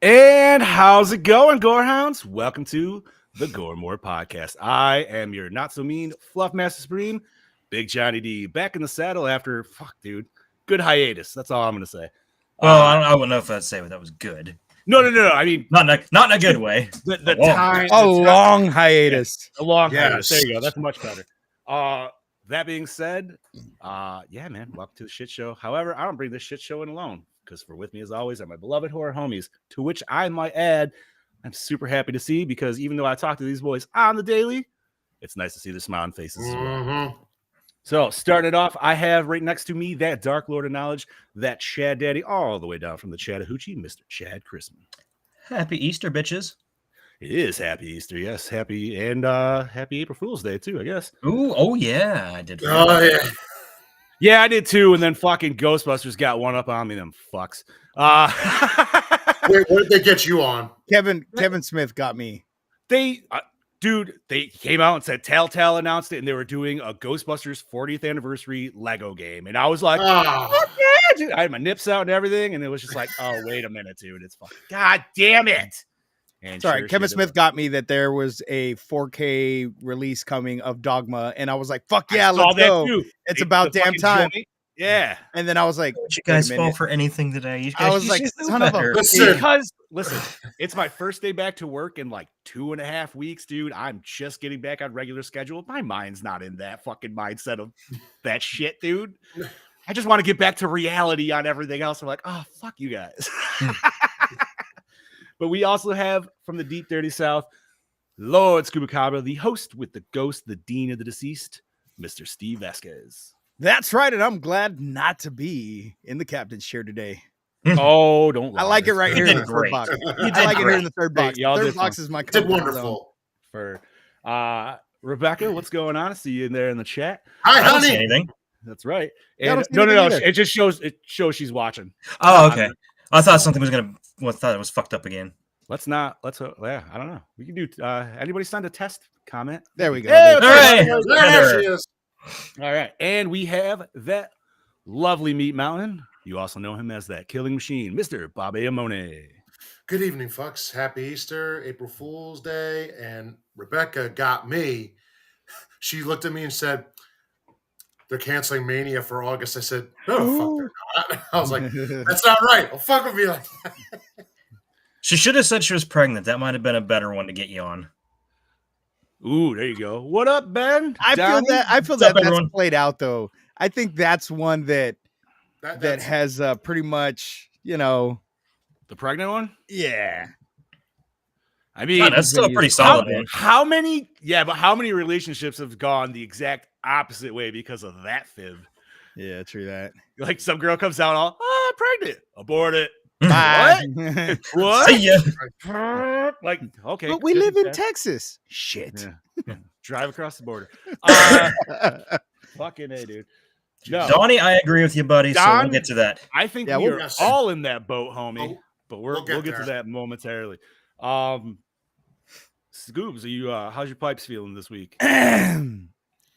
And how's it going, Gorehounds? Welcome to the Gore More Podcast. I am your not-so-mean Fluff Master Supreme, Big Johnny D, back in the saddle after, good hiatus. That's all I'm going to say. Well, I wouldn't know if I'd say that was good. No. I mean, not in a good way. A long hiatus. A long hiatus. There you go. That's much better. That being said, man, welcome to the shit show. However, I don't bring this shit show in alone, because for with me, as always, are my beloved horror homies, to which I might add, I'm super happy to see, because even though I talk to these boys on the daily, it's nice to see their smiling faces as well. So, starting it off, I have right next to me that Dark Lord of Knowledge, that Chad Daddy, all the way down from the Chattahoochee, Mr. Chad Chrisman. Happy Easter, bitches. It is Happy Easter, yes. Happy April Fool's Day, too, I guess. Ooh, oh, yeah, I did. Oh, yeah. Yeah, I did, too, and then fucking Ghostbusters got one up on me, them fucks. Where did they get you on? Kevin Smith got me. They came out and said Telltale announced it, and they were doing a Ghostbusters 40th anniversary Lego game, and I was like, fuck yeah, dude. I had my nips out and everything, and it was just like, oh, wait a minute, dude, it's fucking, god damn it. And sorry, Kevin Smith got me that there was a 4K release coming of Dogma, and I was like, fuck yeah, let's go. Too. It's about damn time. Joint. Yeah. And then I was like, don't you guys fall for anything today? You guys, I was like, son of a listen, it's my first day back to work in like 2.5 weeks, dude. I'm just getting back on regular schedule. My mind's not in that fucking mindset of that shit, dude. I just want to get back to reality on everything else. I'm like, oh, fuck you guys. But we also have from the deep, dirty South, Lord Scubacabra, the host with the ghost, the dean of the deceased, Mr. Steve Vasquez. That's right, and I'm glad not to be in the captain's chair today. Oh, don't lie. I like it right here in the third box. I like it here in the third box. Third box is my comfort wonderful. Zone. For Rebecca, what's going on? I see you in there in the chat. Hi, I don't honey. see anything. That's right. Yeah, And, no. It just shows she's watching. Oh, okay. I thought something was gonna. Well, I thought it was fucked up again. I don't know. We can do. Anybody send a test comment? There we go. Hey, All right. There she is. All right, and we have that lovely Meat Mountain. You also know him as that killing machine, Mr. Bobby Amone. Good evening, fucks. Happy Easter, April Fool's Day. And Rebecca got me. She looked at me and said, they're canceling Mania for August. I said, no, fuck, they're not. I was like, that's not right. Well, fuck with me like that. She should have said she was pregnant. That might have been a better one to get you on. Ooh, there you go. What up, Ben? I feel that that's played out though. I think that's one that has pretty much, the pregnant one. Yeah. I mean, that's still pretty solid. How many relationships have gone the exact opposite way because of that fib? Yeah, true that. Like some girl comes out all, I'm pregnant. Abort it. Bye. What? See ya. Like, okay. But we live in Texas. Shit. Yeah. Drive across the border. Fucking A, dude. No. Donnie, I agree with you, buddy. So we'll get to that. I think we're all in that boat, homie. But we'll get to that momentarily. Scoobs, are you how's your pipes feeling this week?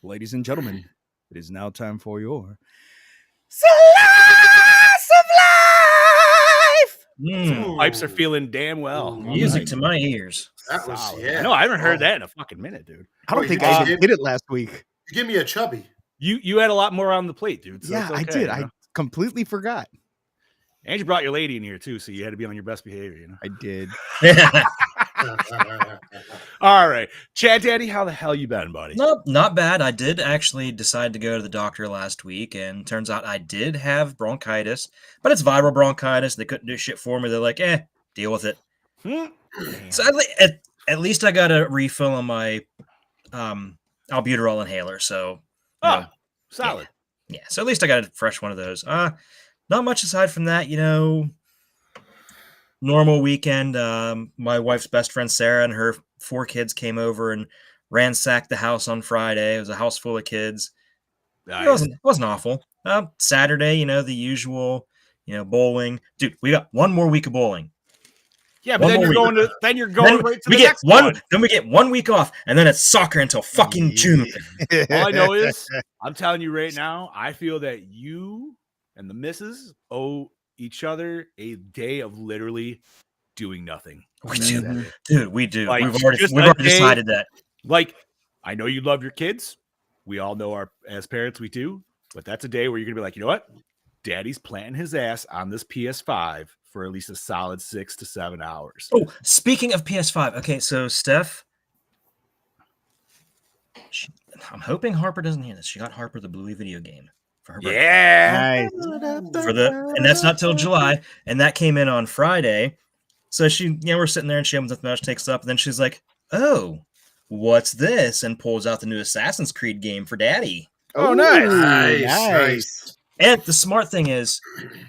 Ladies and gentlemen, it is now time for your Pipes are feeling damn well. Music to my ears. That was, yeah. No, I haven't heard that in a fucking minute, dude. I don't think I did it last week. You give me a chubby. You had a lot more on the plate, dude. So yeah, it's okay, I did. You know? I completely forgot. And you brought your lady in here too, so you had to be on your best behavior, you know. I did. All right. Chad Daddy, how the hell you been, buddy? Nope, not bad. I did actually decide to go to the doctor last week, and turns out I did have bronchitis, but it's viral bronchitis. They couldn't do shit for me. They're like, deal with it. So at least I got a refill on my albuterol inhaler. So, you know, solid. Yeah. So at least I got a fresh one of those. Not much aside from that, normal weekend. My wife's best friend Sarah and her 4 kids came over and ransacked the house on Friday. It was a house full of kids. Nice. It wasn't awful. Saturday, the usual, bowling. Dude, we got one more week of bowling. Yeah, but then you're going right to the next one. Then we get 1 week off, and then it's soccer until fucking June. All I know is, I'm telling you right now, I feel that you and the missus owe each other a day of literally doing nothing. We do, dude. We do. Like, we've already decided that. Like, I know you love your kids. We all know as parents we do, but that's a day where you're gonna be like, you know what? Daddy's planting his ass on this PS5 for at least a solid 6 to 7 hours. Oh, speaking of PS5, okay, so Steph, I'm hoping Harper doesn't hear this. She got Harper the Bluey video game for her birthday. Yeah, nice. And that's not till July, and that came in on Friday. So we're sitting there, and she opens up the mouse, takes it up, and then she's like, "Oh, what's this?" and pulls out the new Assassin's Creed game for Daddy. Oh, nice. And the smart thing is,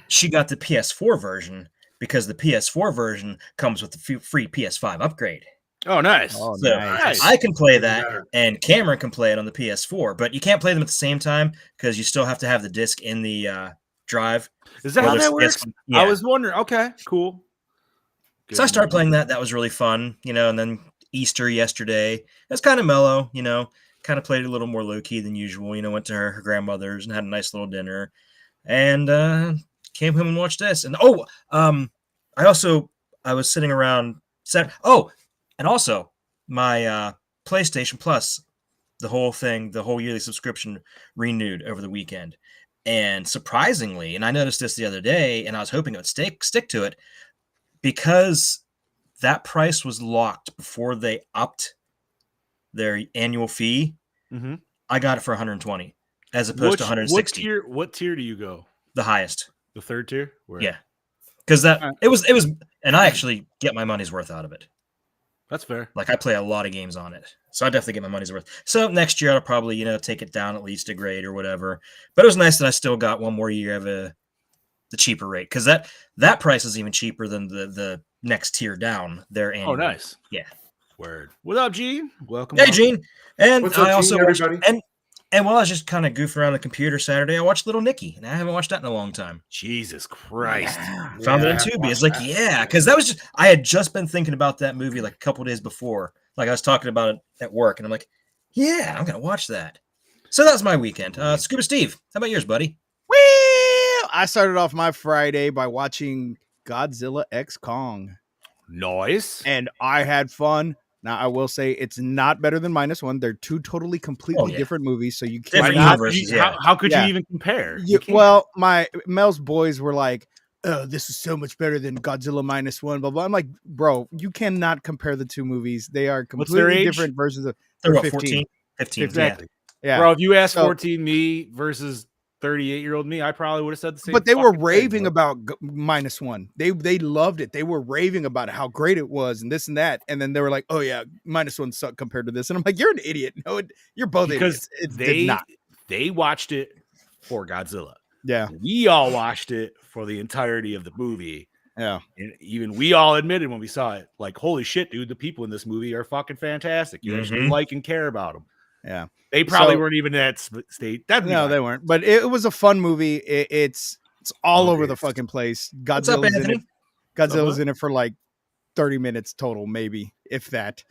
she got the PS4 version because the PS4 version comes with the free PS5 upgrade. Oh, nice. So nice. I can play that, and Cameron can play it on the PS4, but you can't play them at the same time because you still have to have the disc in the drive. Is that how that works? Yeah. I was wondering. Okay, cool. Good. So I started playing that. That was really fun, and then Easter yesterday. It was kind of mellow, kind of played a little more low-key than usual. Went to her grandmother's and had a nice little dinner, and came home and watched this. And I was sitting around and also my PlayStation Plus, the whole yearly subscription renewed over the weekend. And surprisingly, and I noticed this the other day, and I was hoping it would stick to it, because that price was locked before they upped their annual fee. Mm-hmm. I got it for $120 as opposed to $160. What tier do you go? The highest. The third tier? Yeah. Because it was, and I actually get my money's worth out of it. That's fair. Like, I play a lot of games on it, so I definitely get my money's worth. So next year I'll probably, take it down at least a grade or whatever. But it was nice that I still got one more year of the cheaper rate, because that price is even cheaper than the next tier down. Their annual. Oh, nice. Yeah. Word. What up, Gene? Welcome. Hey, Gene. And what's up, I also Gene, everybody? And while I was just kind of goofing around the computer Saturday, I watched Little Nicky, and I haven't watched that in a long time. Jesus Christ. Found it in Tubi. It's like, because I had just been thinking about that movie like a couple days before. Like, I was talking about it at work, and I'm like, yeah, I'm going to watch that. So that was my weekend. Scuba Steve, how about yours, buddy? Well, I started off my Friday by watching Godzilla X Kong. Nice. And I had fun. Now, I will say it's not better than -1. They're two totally, completely different movies, so you can't. How could you even compare? Well, Mel's boys were like, "Oh, this is so much better than Godzilla -1." Blah blah. I'm like, bro, you cannot compare the two movies. They are completely different versions of. They're 15. Exactly. Yeah. Bro, if you asked 14 me versus 38-year-old me, I probably would have said the same. But they were raving about -1. They loved it. They were raving about how great it was and this and that. And then they were like, "Oh yeah, -1 sucked compared to this." And I'm like, "You're an idiot. No, you're both idiots." It did not. They watched it for Godzilla. Yeah. We all watched it for the entirety of the movie. Yeah. And even we all admitted when we saw it, like, holy shit, dude, the people in this movie are fucking fantastic. You actually like and care about them. Yeah. They probably weren't even in that state. No, they weren't. But it was a fun movie. It's all over the fucking place. Godzilla's in it. Godzilla's in it for like 30 minutes total, maybe, if that.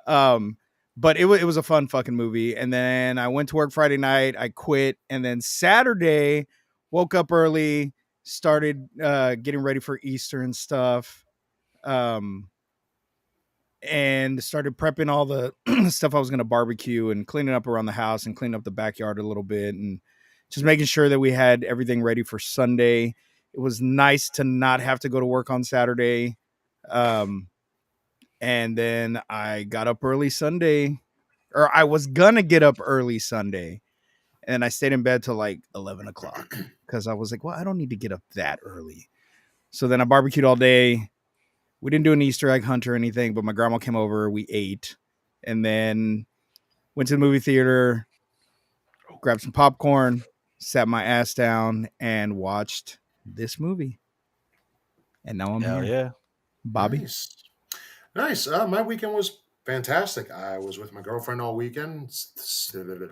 But it was a fun fucking movie. And then I went to work Friday night. I quit. And then Saturday, woke up early, started getting ready for Easter and stuff. And started prepping all the stuff I was going to barbecue and cleaning up around the house and cleaning up the backyard a little bit and just making sure that we had everything ready for Sunday. It was nice to not have to go to work on Saturday. And then I got up early Sunday, or I was going to get up early Sunday. And I stayed in bed till like 11 o'clock because I was like, well, I don't need to get up that early. So then I barbecued all day. We didn't do an Easter egg hunt or anything, but my grandma came over. We ate. And then Went to the movie theater, grabbed some popcorn, sat my ass down, and watched this movie. And now I'm Hell here. yeah. Bobby? Nice. My weekend was fantastic. I was with my girlfriend all weekend. Saturday,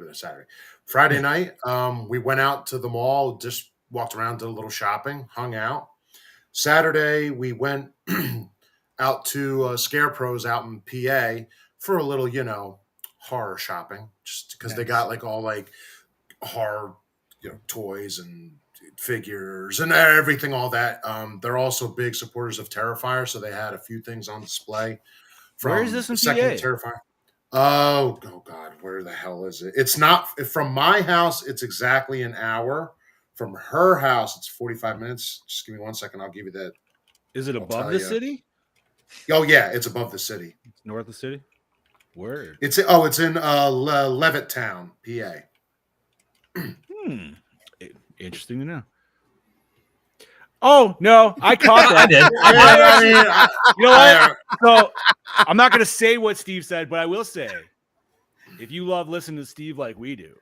Friday night, we went out to the mall, just walked around, did a little shopping, hung out. Saturday, we went out to Scarecrows out in PA for a little, horror shopping, just because they got like all like horror, toys and figures and everything, all that. They're also big supporters of Terrifier, so they had a few things on display. Where is this in the second PA? Terrifier. Oh God, where the hell is it? It's not from my house. It's exactly an hour. From her house, it's 45 minutes. Just give me 1 second. I'll give you that. Is it I'll above tell the ya. city? Oh yeah, it's above the city. It's north of the city? Word. It's in Levittown, PA. Interesting to know. Oh no, I caught that. I did. You know what? So I'm not gonna say what Steve said, but I will say, if you love listening to Steve like we do,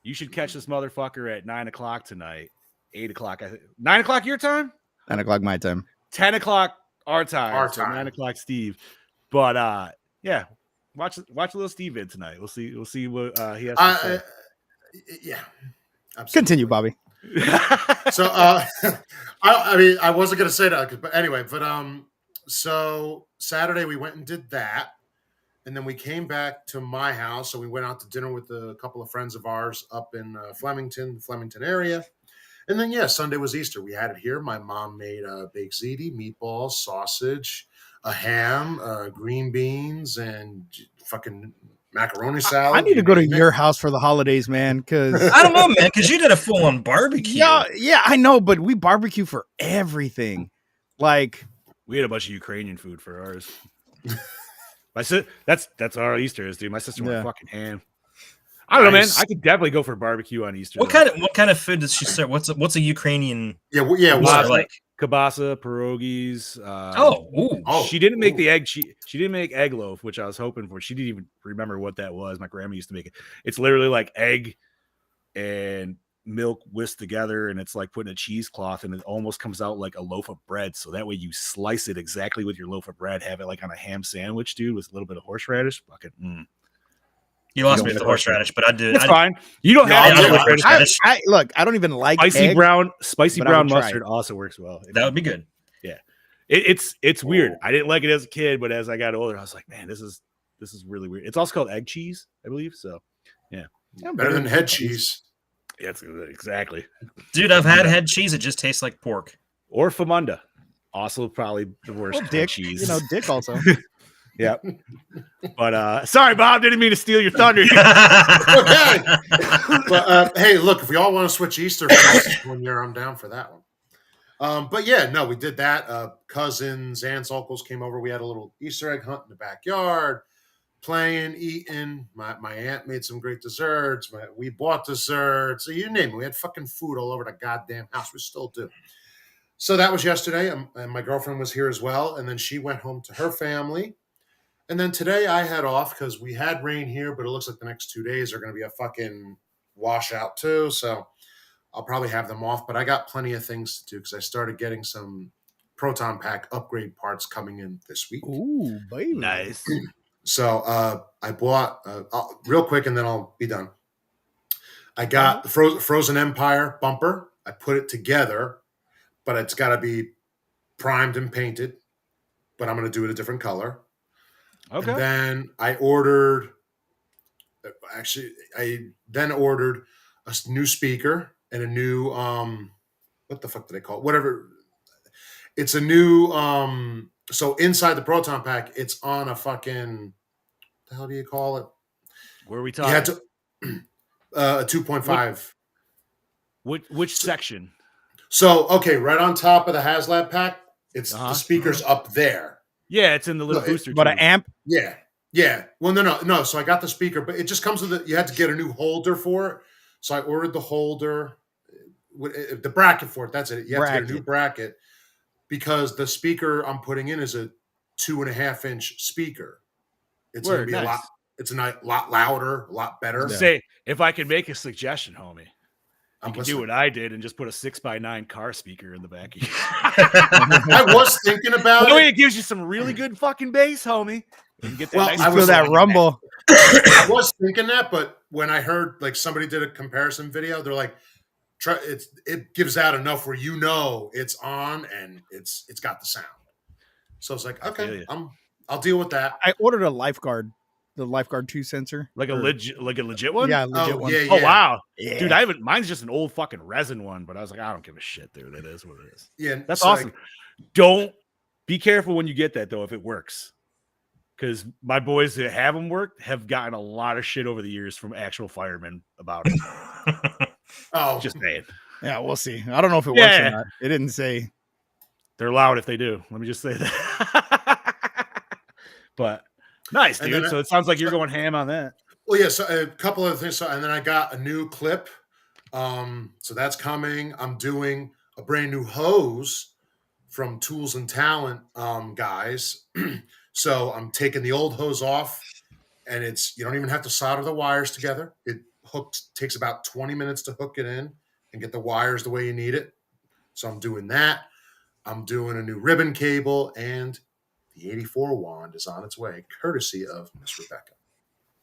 you should catch this motherfucker at 9:00 tonight, 8:00. 9:00 your time, 9:00 my time. 10:00 our time. Our so time. 9:00 Steve. But yeah, watch a little Steve in tonight. We'll see what he has to say. Yeah. Absolutely. Continue, Bobby. So I wasn't gonna say that, but anyway, so Saturday we went and did that, and then we came back to my house. So we went out to dinner with a couple of friends of ours up in Flemington area, and then Sunday was Easter. We had it here. My mom made baked ziti, meatballs, sausage, a ham, green beans, and fucking macaroni salad. I need to go to your house for the holidays, man, because I don't know, man, because you did a full-on barbecue. yeah, I know, but we barbecue for everything. Like, we had a bunch of Ukrainian food for ours. That's our Easter is, dude. My sister went fucking ham. I don't know, man. I could definitely go for barbecue on Easter. What kind of food does she serve? What's a Ukrainian? What's like? Kielbasa, pierogies. She didn't make the egg. She didn't make egg loaf, which I was hoping for. She didn't even remember what that was. My grandma used to make it. It's literally like egg and milk whisked together, and it's like putting a cheesecloth, and it almost comes out like a loaf of bread. So that way you slice it exactly with your loaf of bread. Have it like on a ham sandwich, dude, with a little bit of horseradish. Fucking. You lost me with the horseradish, but I did. It's fine. You don't have horseradish. Look, I don't even like spicy brown try. mustard also works well. That would be good. Yeah, it's weird. I didn't like it as a kid, but as I got older, I was like, man, this is really weird. It's also called egg cheese, I believe. So, yeah, better than head cheese. Yeah, exactly. Dude, I've had head cheese. It just tastes like pork. Or famunda, also probably the worst. Dick cheese. Dick also. Yeah. But sorry, Bob, didn't mean to steal your thunder. Okay. But hey, look, if we all want to switch Easter feasts one year, I'm down for that one. But yeah, no, we did that. Cousins, aunts, uncles came over. We had a little Easter egg hunt in the backyard, playing, eating. My aunt made some great desserts. We bought desserts. You name it. We had fucking food all over the goddamn house. We still do. So that was yesterday, and my girlfriend was here as well. And then she went home to her family. And then today I had off because we had rain here, but it looks like the next 2 days are going to be a fucking washout too. So I'll probably have them off, but I got plenty of things to do because I started getting some Proton Pack upgrade parts coming in this week. Ooh, baby. Nice. So I bought, real quick and then I'll be done. I got the Frozen Empire bumper. I put it together, but it's got to be primed and painted, but I'm going to do it a different color. Okay. And then I ordered a new speaker and a new what the fuck do they call it? Whatever. It's a new so inside the Proton Pack, it's on a fucking, what the hell do you call it? Where are we talking? You had to a 2.5. Which section? So okay, right on top of the HasLab pack, it's the speakers up there. Yeah, it's in the little booster. But an amp? Yeah. Well, no. So I got the speaker, but it just comes with you had to get a new holder for it. So I ordered the holder, the bracket for it. That's it. You have to get a new bracket because the speaker I'm putting in is a 2.5-inch speaker. It's going to be a lot. It's a lot louder, a lot better. Say, if I could make a suggestion, homie, you I'm could do listening. what I did and just put a 6x9 car speaker in the back of you. I was thinking about That way it. it gives you some really good fucking bass, homie. You can get that Well, nice I Feel was that like- rumble. I was thinking that, but when I heard like somebody did a comparison video, they're like, it gives out enough where it's on and it's got the sound. So I was like, feel okay, ya. I'll deal with that. I ordered a Lifeguard, the Lifeguard 2 sensor. Like a Or- legit one? Yeah, legit Oh one. yeah, Oh wow. Yeah. Dude, I haven't mine's just an old fucking resin one, but I was like, I don't give a shit, dude. It is what it is. yeah. That's so, awesome. like, Don't be careful when you get that though, if it works. Because my boys that have them work have gotten a lot of shit over the years from actual firemen about it. oh, Just saying. Yeah, we'll see. I don't know if it works Yeah. or not. It didn't say. They're loud if they do. Let me just say that. But nice, And dude. then So it sounds like you're going ham on that. well, yeah. So a couple of things. So, and then I got a new clip. So that's coming. I'm doing a brand new hose from Tools and Talent guys. So I'm taking the old hose off, and you don't even have to solder the wires together. It takes about 20 minutes to hook it in and get the wires the way you need it. So I'm doing that. I'm doing a new ribbon cable, and the 84 wand is on its way, courtesy of Miss Rebecca.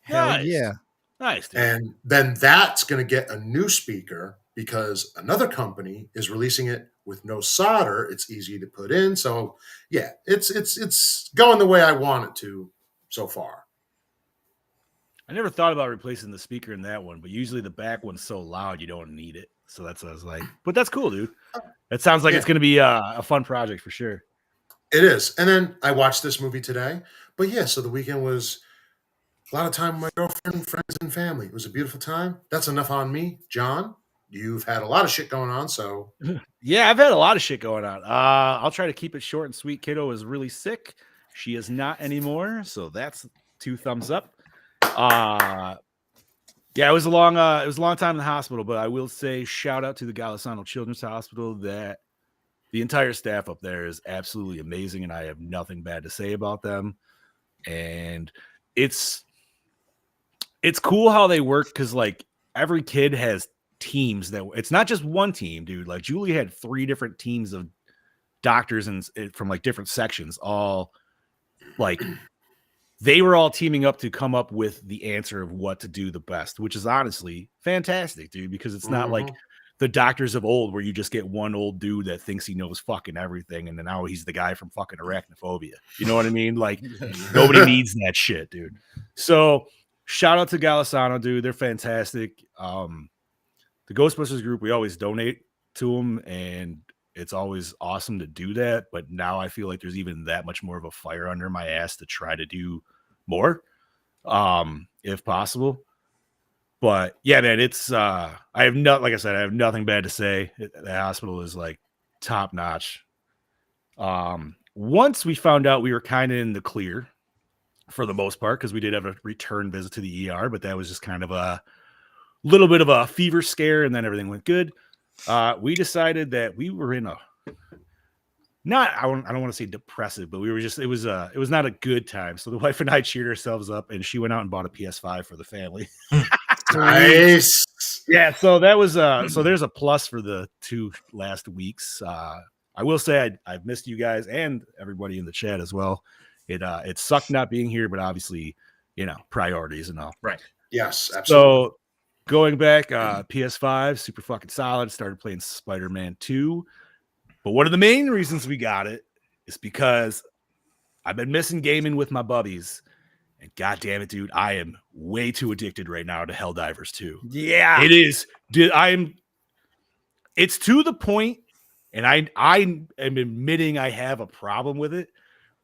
Hell Nice. yeah. Nice, dude. And then that's going to get a new speaker because another company is releasing it with no solder. It's easy to put in. So yeah, it's going the way I want it to so far. I never thought about replacing the speaker in that one, but usually the back one's so loud you don't need it. So that's what I was like. But that's cool, dude. It sounds like it's going to be a fun project for sure. It is. And then I watched this movie today. But yeah, so the weekend was a lot of time with my girlfriend, friends, and family. It was a beautiful time. That's enough on me. John, you've had a lot of shit going on, so Yeah, I've had a lot of shit going on. I'll try to keep it short and sweet. Kiddo is really sick. She is not anymore, so that's 2 thumbs up. Yeah, it was a long time in the hospital, but I will say shout out to the Golisano Children's Hospital. That the entire staff up there is absolutely amazing, and I have nothing bad to say about them. And it's cool how they work because like every kid has teams that it's not just one team, dude. Like Julie had 3 different teams of doctors and from like different sections, all like they were all teaming up to come up with the answer of what to do the best, which is honestly fantastic, dude, because it's not like the doctors of old where you just get one old dude that thinks he knows fucking everything and then now he's the guy from fucking Arachnophobia. You know what I mean? Like nobody needs that shit, dude. So shout out to Golisano, dude. They're fantastic. The Ghostbusters group, we always donate to them, and it's always awesome to do that. But now I feel like there's even that much more of a fire under my ass to try to do more, if possible. But yeah, man, it's like I said, I have nothing bad to say. The hospital is like top notch. Once we found out we were kind of in the clear for the most part, because we did have a return visit to the ER, but that was just kind of a little bit of a fever scare, and then everything went good. We decided that we were in a I don't want to say depressive, but we were just it was not a good time. So the wife and I cheered ourselves up, and she went out and bought a PS5 for the family. nice. Yeah, so that was so there's a plus for the 2 last weeks. I will say I've missed you guys and everybody in the chat as well. It sucked not being here, but obviously, priorities and all. Right. Yes, absolutely. So going back, PS5, super fucking solid. Started playing Spider-Man 2. But one of the main reasons we got it is because I've been missing gaming with my bubbies. And god damn it, dude, I am way too addicted right now to Helldivers 2. Yeah. It is. It's to the point, and I am admitting I have a problem with it.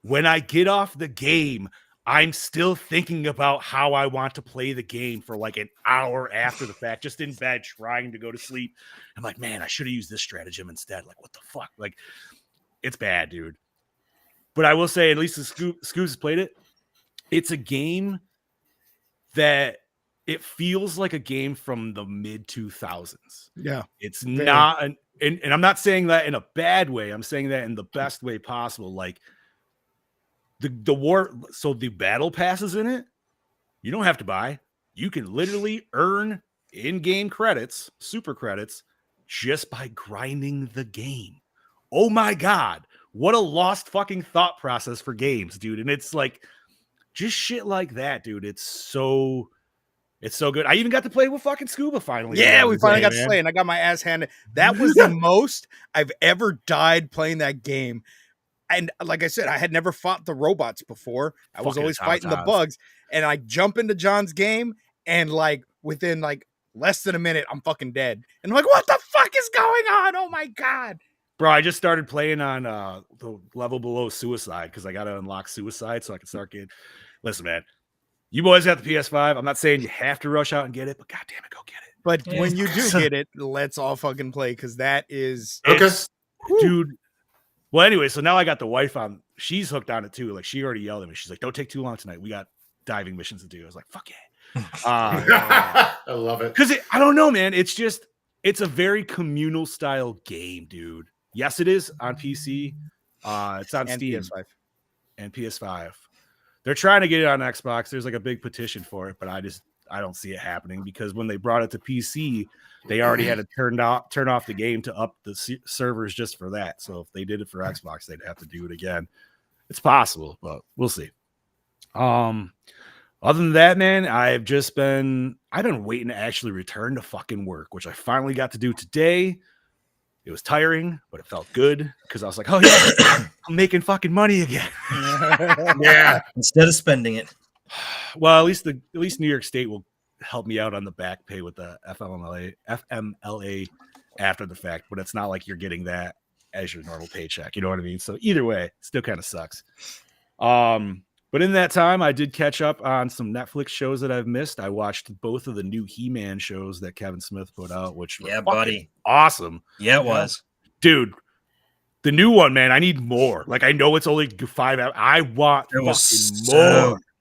When I get off the game, I'm still thinking about how I want to play the game for like an hour after the fact, just in bed trying to go to sleep. I'm like, man, I should have used this stratagem instead. Like, what the fuck? Like, it's bad, dude. But I will say, at least the Scoops has played it. It's a game that it feels like a game from the mid 2000s. Yeah. It's not, and I'm not saying that in a bad way. I'm saying that in the best way possible. Like, the war, so the battle passes in it You don't have to buy. You can literally earn in-game credits, super credits, just by grinding the game. Oh my God. What a lost fucking thought process for games, dude. And it's like just shit like that, dude. It's so good. I even got to play with fucking Scuba finally. Yeah, we finally got to man. play, and I got my ass handed. That was the most I've ever died playing that game. And like I said, I had never fought the robots before. I was Fucking always fighting the automatons. bugs. And I jump into John's game, and like within like less than a minute, I'm fucking dead. And I'm like, what the fuck is going on? Oh my God. Bro, I just started playing on the level below Suicide because I got to unlock Suicide so I can start getting. Listen, man, you boys got the PS5. I'm not saying you have to rush out and get it, but God damn it, go get it. But Yeah. when you do get it, let's all fucking play, because that is Okay. Dude. Well, anyway, so now I got the wife on. She's hooked on it too. Like she already yelled at me. She's like, "Don't take too long tonight. We got diving missions to do." I was like, "Fuck yeah!" I love it. Because I don't know, man. It's a very communal style game, dude. Yes, it is on PC. It's on and Steam PS5. and PS5. They're trying to get it on Xbox. There's like a big petition for it, but I don't see it happening because when they brought it to PC, they already had to turn off the game to up the servers just for that. So if they did it for Xbox, they'd have to do it again. It's possible, but we'll see. Other than that, man, I've been waiting to actually return to fucking work, which I finally got to do today. It was tiring, but it felt good because I was like, oh yeah, I'm making fucking money again. Yeah. Instead of spending it. Well, at least New York State will help me out on the back pay with the FMLA after the fact, but it's not like you're getting that as your normal paycheck. You know what I mean? So either way, it still kind of sucks. But in that time, I did catch up on some Netflix shows that I've missed. I watched both of the new He-Man shows that Kevin Smith put out, which were buddy, awesome. Yeah, it was, dude. The new one, man. I need more. Like I know it's only 5 hours. I want more.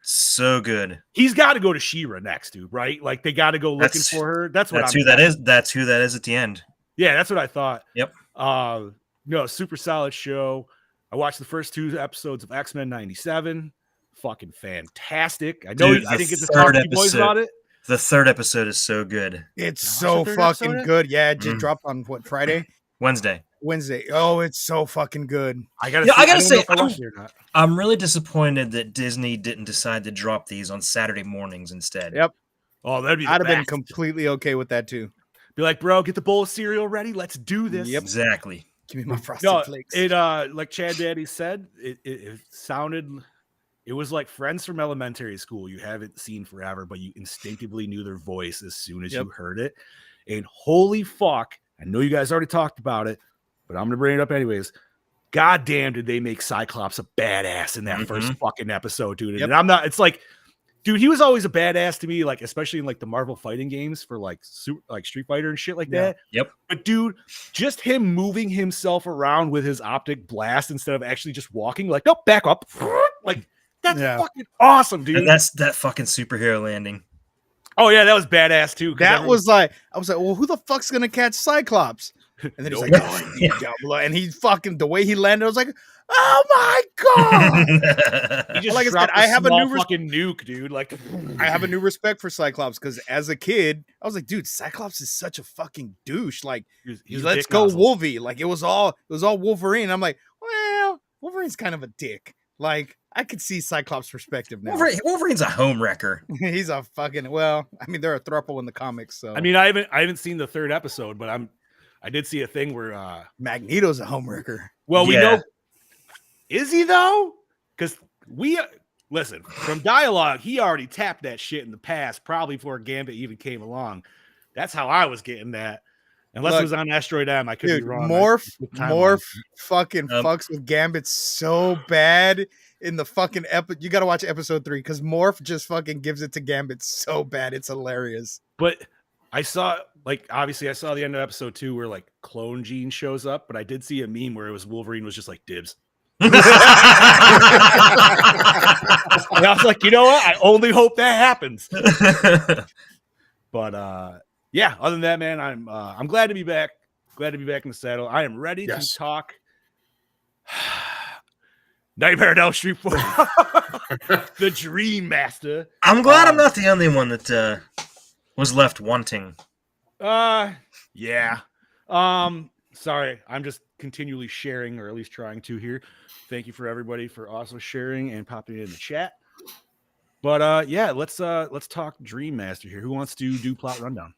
So good. He's got to go to She-Ra next, dude. Right? Like they got to go looking for her. That's who that is. That's who that is at the end. Yeah, that's what I thought. Yep. No, super solid show. I watched the first 2 episodes of X-Men '97. Fucking fantastic. I know I didn't get to talk to you boys about it. The 3rd episode is so good. It's so fucking good. Yeah, it just dropped on what, Friday? Wednesday. Oh, it's so fucking good. I gotta say, I'm really disappointed that Disney didn't decide to drop these on Saturday mornings instead. Yep. Oh, that'd be I'd have been completely okay with that too. Be like, bro, get the bowl of cereal ready. Let's do this. Yep. Exactly. Give me my Frosted Flakes. It like Chad Daddy said, it sounded. It was like friends from elementary school you haven't seen forever, but you instinctively knew their voice as soon as you heard it. And holy fuck, I know you guys already talked about it, but I'm going to bring it up anyways. God damn, did they make Cyclops a badass in that first fucking episode, dude. And I'm not, it's like, dude, he was always a badass to me, like, especially in like the Marvel fighting games for like Street Fighter and shit like that. Yep. But dude, just him moving himself around with his optic blast instead of actually just walking, like, nope, back up. Like, that's fucking awesome, dude. And that's that fucking superhero landing. Oh yeah, that was badass too. That was like, I was like, well, who the fuck's gonna catch Cyclops? And then he's like, and he fucking, the way he landed, I was like, oh my god! He just like I said, I have a new fucking nuke, dude. Like, I have a new respect for Cyclops because as a kid, I was like, dude, Cyclops is such a fucking douche. Like, he's let's go Wolvie. Like, it was all Wolverine. I'm like, well, Wolverine's kind of a dick. Like, I could see Cyclops' perspective now. Wolverine's a home wrecker. He's a fucking, well, I mean, they're a throuple in the comics. So I mean, I haven't seen the 3rd episode, but I did see a thing where Magneto's a home wrecker. Well, we know, is he though? Because listen, from dialogue, he already tapped that shit in the past, probably before Gambit even came along. That's how I was getting that. Unless it was on Asteroid M, I could be wrong. Morph fucking fucks with Gambit so bad in the fucking episode. You got to watch episode 3 because Morph just fucking gives it to Gambit so bad. It's hilarious. But I saw, like, obviously I saw the end of episode 2 where like Clone Gene shows up, but I did see a meme where it was Wolverine was just like dibs. And I was like, you know what? I only hope that happens. But yeah, other than that, man, I'm glad to be back. Glad to be back in the saddle. I am ready to talk Nightmare on Elm Street 4. The Dream Master. I'm glad I'm not the only one that was left wanting. Yeah. Sorry, I'm just continually sharing, or at least trying to here. Thank you for everybody for also sharing and popping it in the chat. But yeah, let's talk Dream Master here. Who wants to do plot rundown?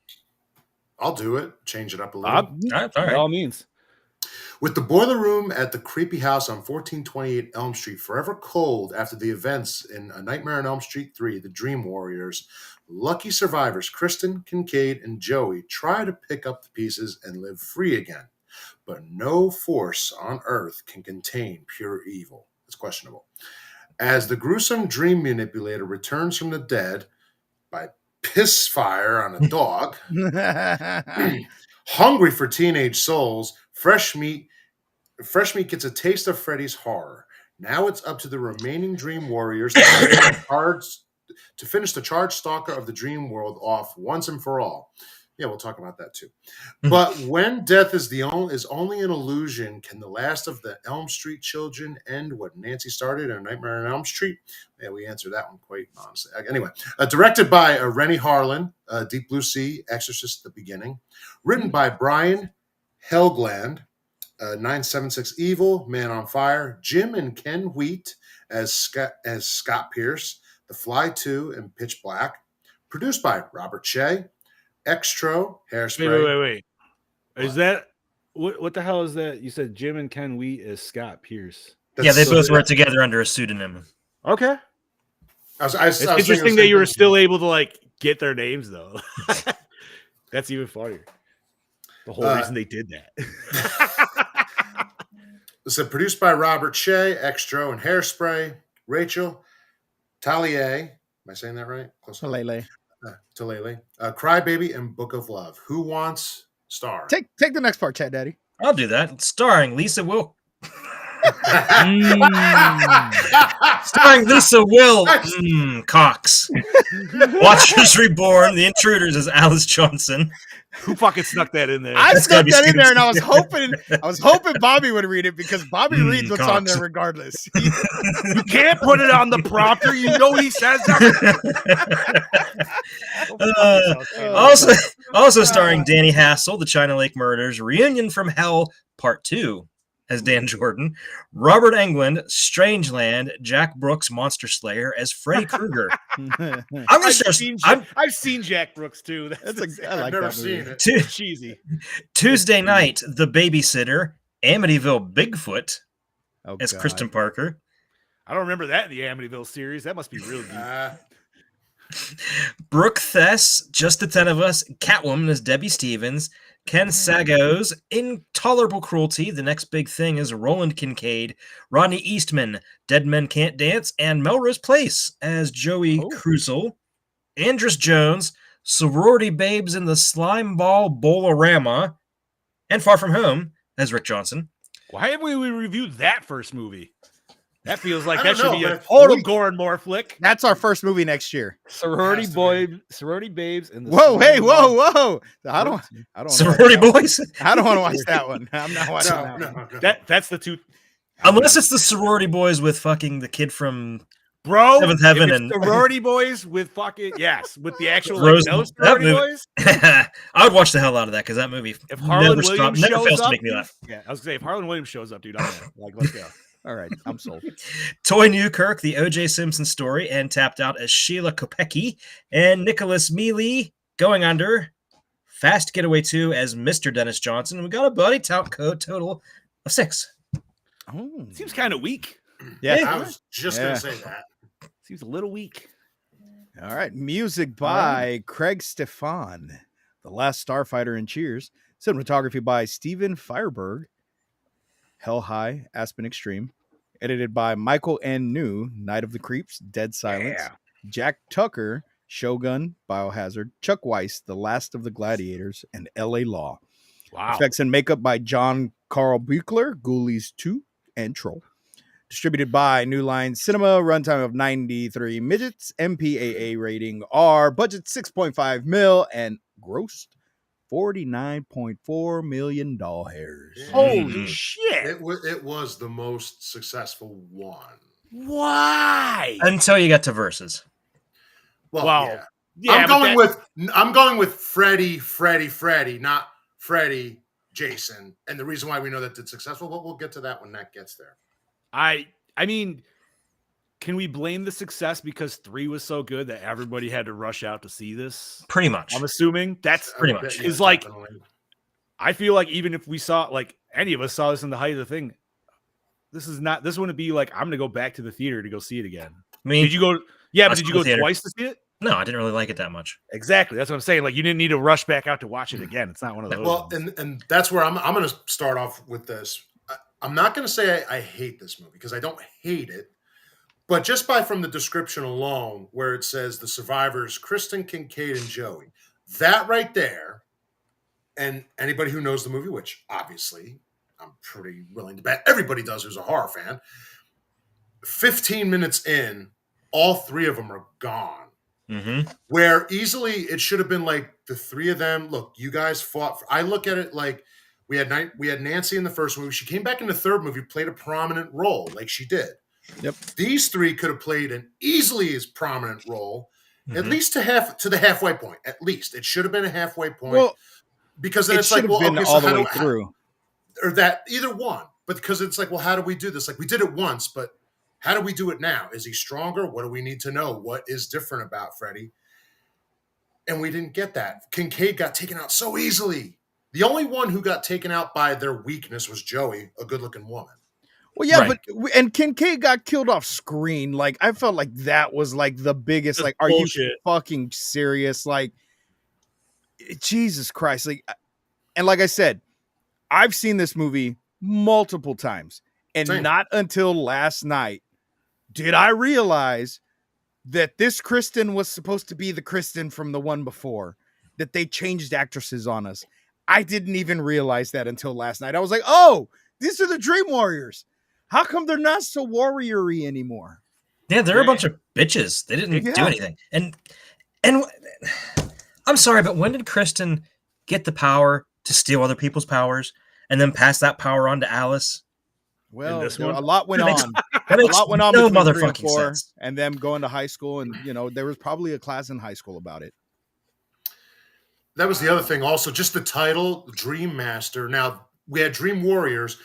I'll do it. Change it up a little. All By right. all means. With the boiler room at the creepy house on 1428 Elm Street forever cold after the events in A Nightmare on Elm Street 3, The Dream Warriors, lucky survivors Kristen, Kincaid, and Joey try to pick up the pieces and live free again. But no force on earth can contain pure evil. It's questionable. As the gruesome dream manipulator returns from the dead by piss fire on a dog, hungry for teenage souls, Fresh meat gets a taste of Freddy's horror. Now it's up to the remaining Dream Warriors to finish the charged stalker of the dream world off once and for all. Yeah, we'll talk about that too. But when death is only an illusion, can the last of the Elm Street children end what Nancy started in A Nightmare on Elm Street? Yeah, we answered that one quite honestly. Anyway, directed by Rennie Harlan, Deep Blue Sea, Exorcist at the Beginning. Written by Brian Helgeland, 976 Evil, Man on Fire, Jim and Ken Wheat as Scott Pierce, The Fly 2, and Pitch Black. Produced by Robert Shea, Extro, Hairspray. Wait. Is that what the hell is that? You said Jim and Ken Wheat as Scott Pierce. Yeah, they both work together under a pseudonym. Okay. It's interesting that you were still able to like get their names though. That's even funnier. The whole reason they did that. So produced by Robert Shea, Extro, and Hairspray. Rachel Tallier. Am I saying that right? Close enough. Talele. Crybaby and Book of Love. Who wants star? Take the next part, Chat Daddy. I'll do that. Starring Lisa Will. Starring Lisa Will Cox. Watchers Reborn. The Intruders as Alice Johnson. Who fucking snuck that in there? I snuck that in there, and I was hoping Bobby would read it because Bobby reads what's on there regardless. You can't put it on the prompter. You know he says that. Also starring Danny Hassel, The China Lake Murders, Reunion from Hell Part 2 as Dan Jordan, Robert Englund, Strangeland, Jack Brooks, Monster Slayer as Freddy Krueger. I've seen Jack Brooks too. I've never seen it. It's cheesy. Tuesday Night, The Babysitter, Amityville Bigfoot as Kristen Parker. I don't remember that in the Amityville series. That must be real deep. Brooke Thess, Just the 10 of Us, Catwoman as Debbie Stevens, Ken Sago's Intolerable Cruelty, The Next Big Thing is Roland Kincaid, Rodney Eastman, Dead Men Can't Dance, and Melrose Place as Joey Cruzel, Andrus Jones, Sorority Babes in the Slime Ball Bolorama, and Far From Home as Rick Johnson. Why haven't we reviewed that first movie? That feels like that should be a total Gore and More flick. That's our first movie next year. Sorority Babes, and the whoa! I don't. Sorority Boys. I don't want to watch that one. I'm not watching that one. That's the two. Unless it's the Sorority Boys with fucking the kid from Seventh Heaven and Sorority Boys with fucking with the actual Sorority Boys. I would watch the hell out of that because that movie if Harlan Williams never shows fails up, to make me laugh. Yeah, I was gonna say if Harlan Williams shows up, dude, I'm like, let's go. All right, I'm sold. Toy Newkirk, The O.J. Simpson Story, and tapped out as Sheila Kopecki, and Nicholas Mealy, Going Under, Fast Getaway 2 as Mr. Dennis Johnson. We got a buddy count code total of 6. Oh, seems kind of weak. Yeah, I was just gonna say that. Seems a little weak. All right, music by Craig Stefan, The Last Starfighter in Cheers. Cinematography by Steven Fireberg. Hell High, Aspen Extreme. Edited by Michael N. New, Night of the Creeps, Dead Silence. Yeah. Jack Tucker, Shogun, Biohazard. Chuck Weiss, The Last of the Gladiators, and L.A. Law. Wow. Effects and makeup by John Carl Buechler, Ghoulies 2, and Troll. Distributed by New Line Cinema, runtime of 93 minutes, MPAA rating R, budget 6.5 mil, and grossed $49.4 million. Holy Mhm. shit! It was the most successful one. Why? Until you get to Versus. Well, Well, yeah. I'm but going with Freddy, not Freddy, Jason. And the reason why we know that it's successful, but we'll get to that when that gets there. I mean, can we blame the success because 3 was so good that everybody had to rush out to see this? Pretty much. I'm assuming that's Pretty much. Yeah, is like definitely. I feel like even if we saw like any of us saw this in the height of the thing, this wouldn't be like I'm gonna go back to the theater to go see it again. I mean, Did you go? Yeah, I but saw did you the go theater. twice to see it? no, I didn't really like it that much. Exactly. That's what I'm saying. Like you didn't need to rush back out to watch it again. It's not one of those. Well, ones. and that's where I'm going to start off with this. I'm not going to say I hate this movie because I don't hate it, but just from the description alone, where it says the survivors, Kristen, Kincaid, and Joey, that right there, and anybody who knows the movie, which obviously I'm pretty willing to bet everybody does who's a horror fan, 15 minutes in, all 3 of them are gone. Mm-hmm. Where easily it should have been like the 3 of them. Look, you guys fought. I look at it like we had Nancy in the first movie. She came back in the third movie, played a prominent role, like she did. Yep. These 3 could have played an easily as prominent role, at Mhm. least to the halfway point. At least it should have been a halfway point. Well, because then it it's like, should have well, been okay, all so the how way do through. or that either one. But because it's like, well, how do we do this? Like we did it once, but how do we do it now? Is he stronger? What do we need to know? What is different about Freddy? And we didn't get that. Kincaid got taken out so easily. The only one who got taken out by their weakness was Joey, a good-looking woman. Well, yeah, Right. and Kincaid got killed off screen. Like I felt like that was like the biggest. That's like, are bullshit. you fucking serious? Like, Jesus Christ! Like, and like I said, I've seen this movie multiple times, and Same. not until last night did I realize that this Kristen was supposed to be the Kristen from the one before. That they changed actresses on us. I didn't even realize that until last night. I was like, oh, these are the Dream Warriors. How come they're not so warrior-y anymore? Yeah, they're a bunch of bitches. They didn't do Yeah. anything. And I'm sorry, but when did Kristen get the power to steal other people's powers and then pass that power on to Alice? Well, this there- one? a lot went That makes- on. That A makes lot went on no between 3 and motherfucking 4, sense. and them going to high school, and there was probably a class in high school about it. That was the other thing. Also, just the title, Dream Master. Now, we had Dream Warriors.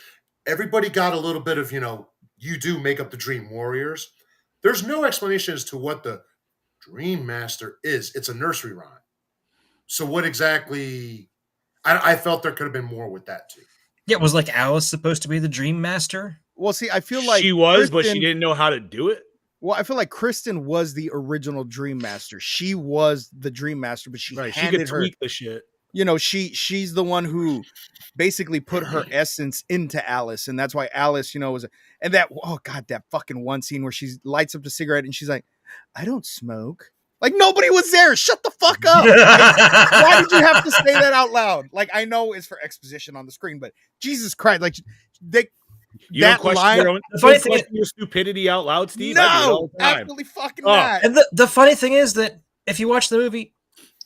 Everybody got a little bit of, you do make up the Dream Warriors. There's no explanation as to what the Dream Master is. It's a nursery rhyme. So what exactly... I felt there could have been more with that, too. Yeah, was like Alice supposed to be the Dream Master? Well, see, I feel like she was, but she Kristen- didn't know how to do it. Well, I feel like Kristen was the original Dream Master. She was the Dream Master, but she Right? She handed could her. tweak the shit. She's the one who basically put her essence into Alice, and that's why Alice, was. And that that fucking one scene where she lights up the cigarette and she's like, "I don't smoke." Like nobody was there. Shut the fuck up. Why did you have to say that out loud? Like I know it's for exposition on the screen, but Jesus Christ, like they. You That don't question line- your own. The funny You don't thing is- question your stupidity out loud, Steve. I do it No, all the time. absolutely fucking Oh. not. And the funny thing is that if you watch the movie,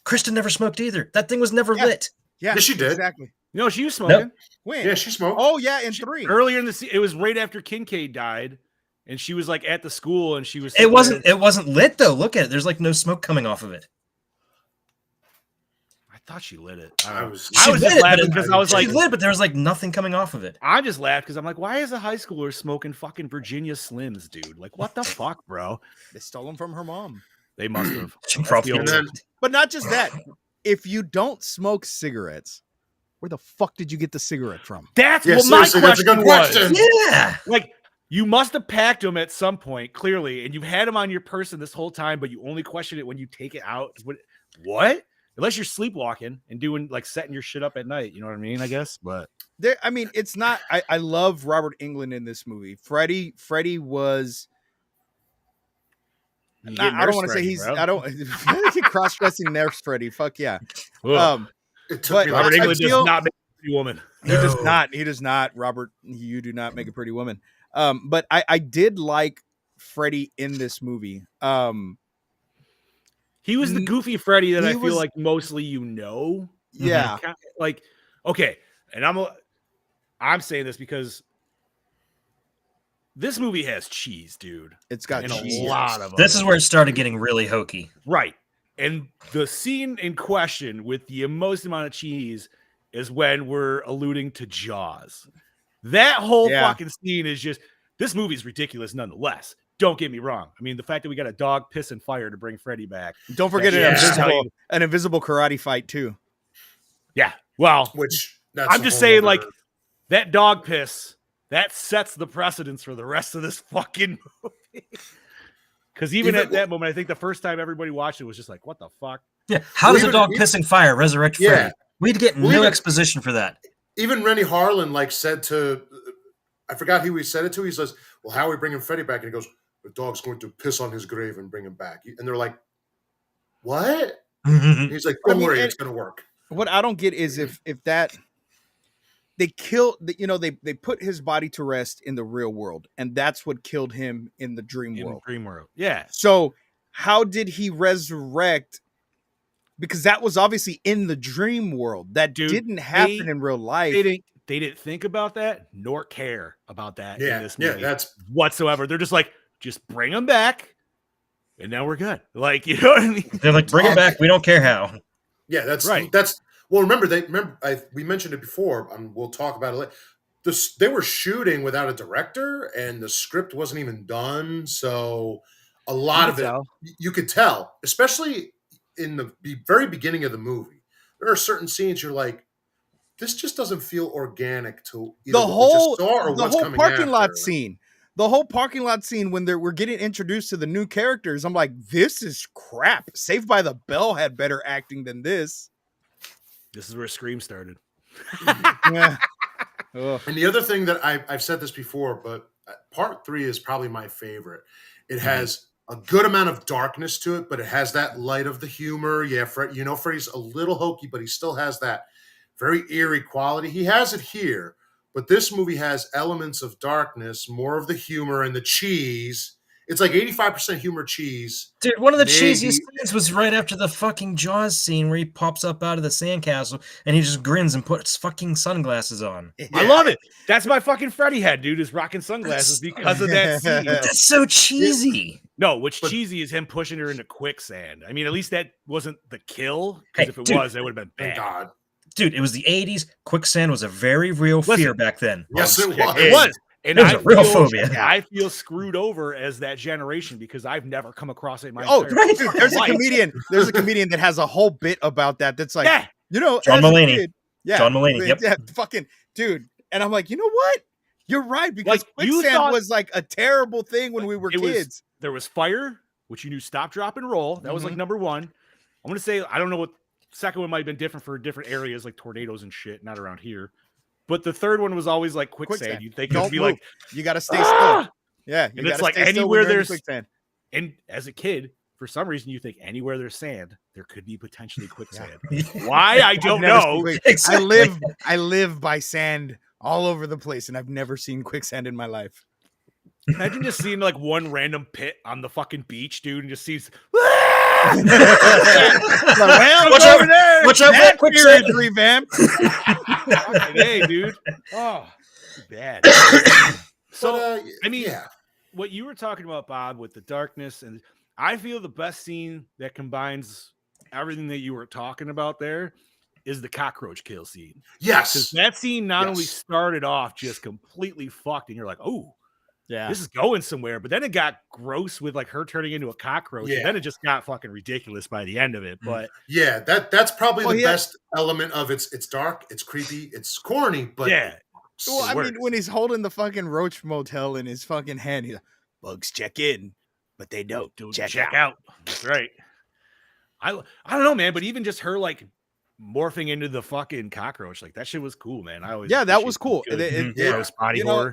Kristen never smoked either. That thing was never Yeah. lit. Yeah, Yes, she did. exactly. No, she was smoking. When? Yeah, she smoked. Oh yeah, in 3. Earlier in the it was right after Kincaid died, and she was like at the school, and she was. It wasn't lit though. Look at it. There's like no smoke coming off of it. I thought she lit it. I was I was lit just it, laughing but because I was like, she lit, but there was like nothing coming off of it. I just laughed because I'm like, why is a high schooler smoking fucking Virginia Slims, dude? Like, what the fuck, bro? They stole them from her mom. They must have. She That's probably the And only- then But not just that. If you don't smoke cigarettes, where the fuck did you get the cigarette from? That's Yeah, what my seriously, that's a question good was. question. Yeah. Like, you must have packed them at some point, clearly, and you've had them on your person this whole time, but you only question it when you take it out. What? Unless you're sleepwalking and doing like setting your shit up at night, you know what I mean? I guess, but It's not. I love Robert Englund in this movie. Freddie was. you Not, get I don't Nurse want to say Freddy, he's. bro. I don't cross-dressing Nurse Freddy. Fuck yeah. Ugh. it took but me Robert I Englund feel- does not make a pretty woman. He does No. not. He does not. Robert, you do not make a pretty woman. But I did like Freddie in this movie. He was the goofy Freddy that he I feel was- like mostly you know. Yeah. Like, okay, and I'm saying this because this movie has cheese, dude. It's got and cheese. a lot of This them. is where it started getting really hokey. Right. And the scene in question with the most amount of cheese is when we're alluding to Jaws. That whole fucking scene is just, this movie's ridiculous nonetheless. Don't get me wrong. I mean, the fact that we got a dog pissing fire to bring Freddy back. Don't forget an invisible karate fight too. Yeah. Well, which I'm just saying, like, that dog piss, that sets the precedence for the rest of this fucking movie. Because even at that moment, I think the first time everybody watched it was just like, what the fuck? Yeah. How does a dog pissing fire resurrect Freddy? We'd get no exposition for that. Even Rennie Harlan said to, I forgot who he said it to. He says, well, how are we bringing Freddy back? And he goes, the dog's going to piss on his grave and bring him back. And they're like, what? He's like, don't worry, it's going to work. What I don't get is if that they killed, they put his body to rest in the real world, and that's what killed him in the dream world. Yeah. So how did he resurrect? Because that was obviously in the dream world. That didn't happen in real life. They didn't think about that nor care about that in this movie. That's whatsoever. They're just like, just bring him back, and now we're good. Like, you know what I mean? They're like, bring him back. We don't care how. Yeah, that's right. Well, we mentioned it before, and we'll talk about it later. They were shooting without a director, and the script wasn't even done. So a lot of it, you could tell, especially in the very beginning of the movie. There are certain scenes you're like, this just doesn't feel organic to either the whole parking lot scene. The whole parking lot scene when we're getting introduced to the new characters, I'm like, this is crap. Saved by the Bell had better acting than this. This is where Scream started. Yeah. And the other thing that I've said this before, but part 3 is probably my favorite. It has a good amount of darkness to it, but it has that light of the humor. Yeah, Freddy's a little hokey, but he still has that very eerie quality. He has it here, but this movie has elements of darkness, more of the humor and the cheese. It's like 85% humor, cheese. Dude, one of the cheesiest scenes was right after the fucking Jaws scene where he pops up out of the sandcastle and he just grins and puts fucking sunglasses on. Yeah. I love it. That's my fucking Freddy head, dude, is rocking sunglasses because of that scene. That's so cheesy. No, what's cheesy is him pushing her into quicksand. I mean, at least that wasn't the kill, because if it was, that would have been bad. Thank God. Dude, it was the 80s. Quicksand was a very real fear back then. Yes, it was. It was. And it was a real phobia. I feel screwed over as that generation because I've never come across it in my right. Dude, there's a comedian. There's a comedian that has a whole bit about that. That's like, John Mulaney. John Mulaney. Yep. Yeah, fucking dude. And I'm like, you know what? You're right, because quicksand was like a terrible thing when we were kids. There was fire, which you knew stop, drop, and roll. That was like number 1. I'm gonna say, I don't know what second one might have been different for different areas, like tornadoes and shit, not around here. But the third one was always like quicksand. You'd think it would be like, you got to stay still. Yeah. And it's like anywhere there's quicksand. And as a kid, for some reason, you think anywhere there's sand, there could be potentially quicksand. Why? I don't know. Exactly. I live by sand all over the place, and I've never seen quicksand in my life. Imagine just seeing like one random pit on the fucking beach, dude, and just sees. Watch out over there! Watch out for quicksand! Revamped. Hey, dude. Oh, bad. So, I mean, what you were talking about, Bob, with the darkness, and I feel the best scene that combines everything that you were talking about there is the cockroach kill scene. Yes, because that scene not only started off just completely fucked, and you're like, oh. Yeah, this is going somewhere, but then it got gross with like her turning into a cockroach, and then it just got fucking ridiculous by the end of it. But that's probably the best element of it's dark, it's creepy, it's corny, but well, I mean, when he's holding the fucking Roach Motel in his fucking hand, he's like, bugs check in, but they don't check out. That's right. I don't know, man, but even just her like morphing into the fucking cockroach, like that shit was cool, man. I always that was cool. Gross body horror.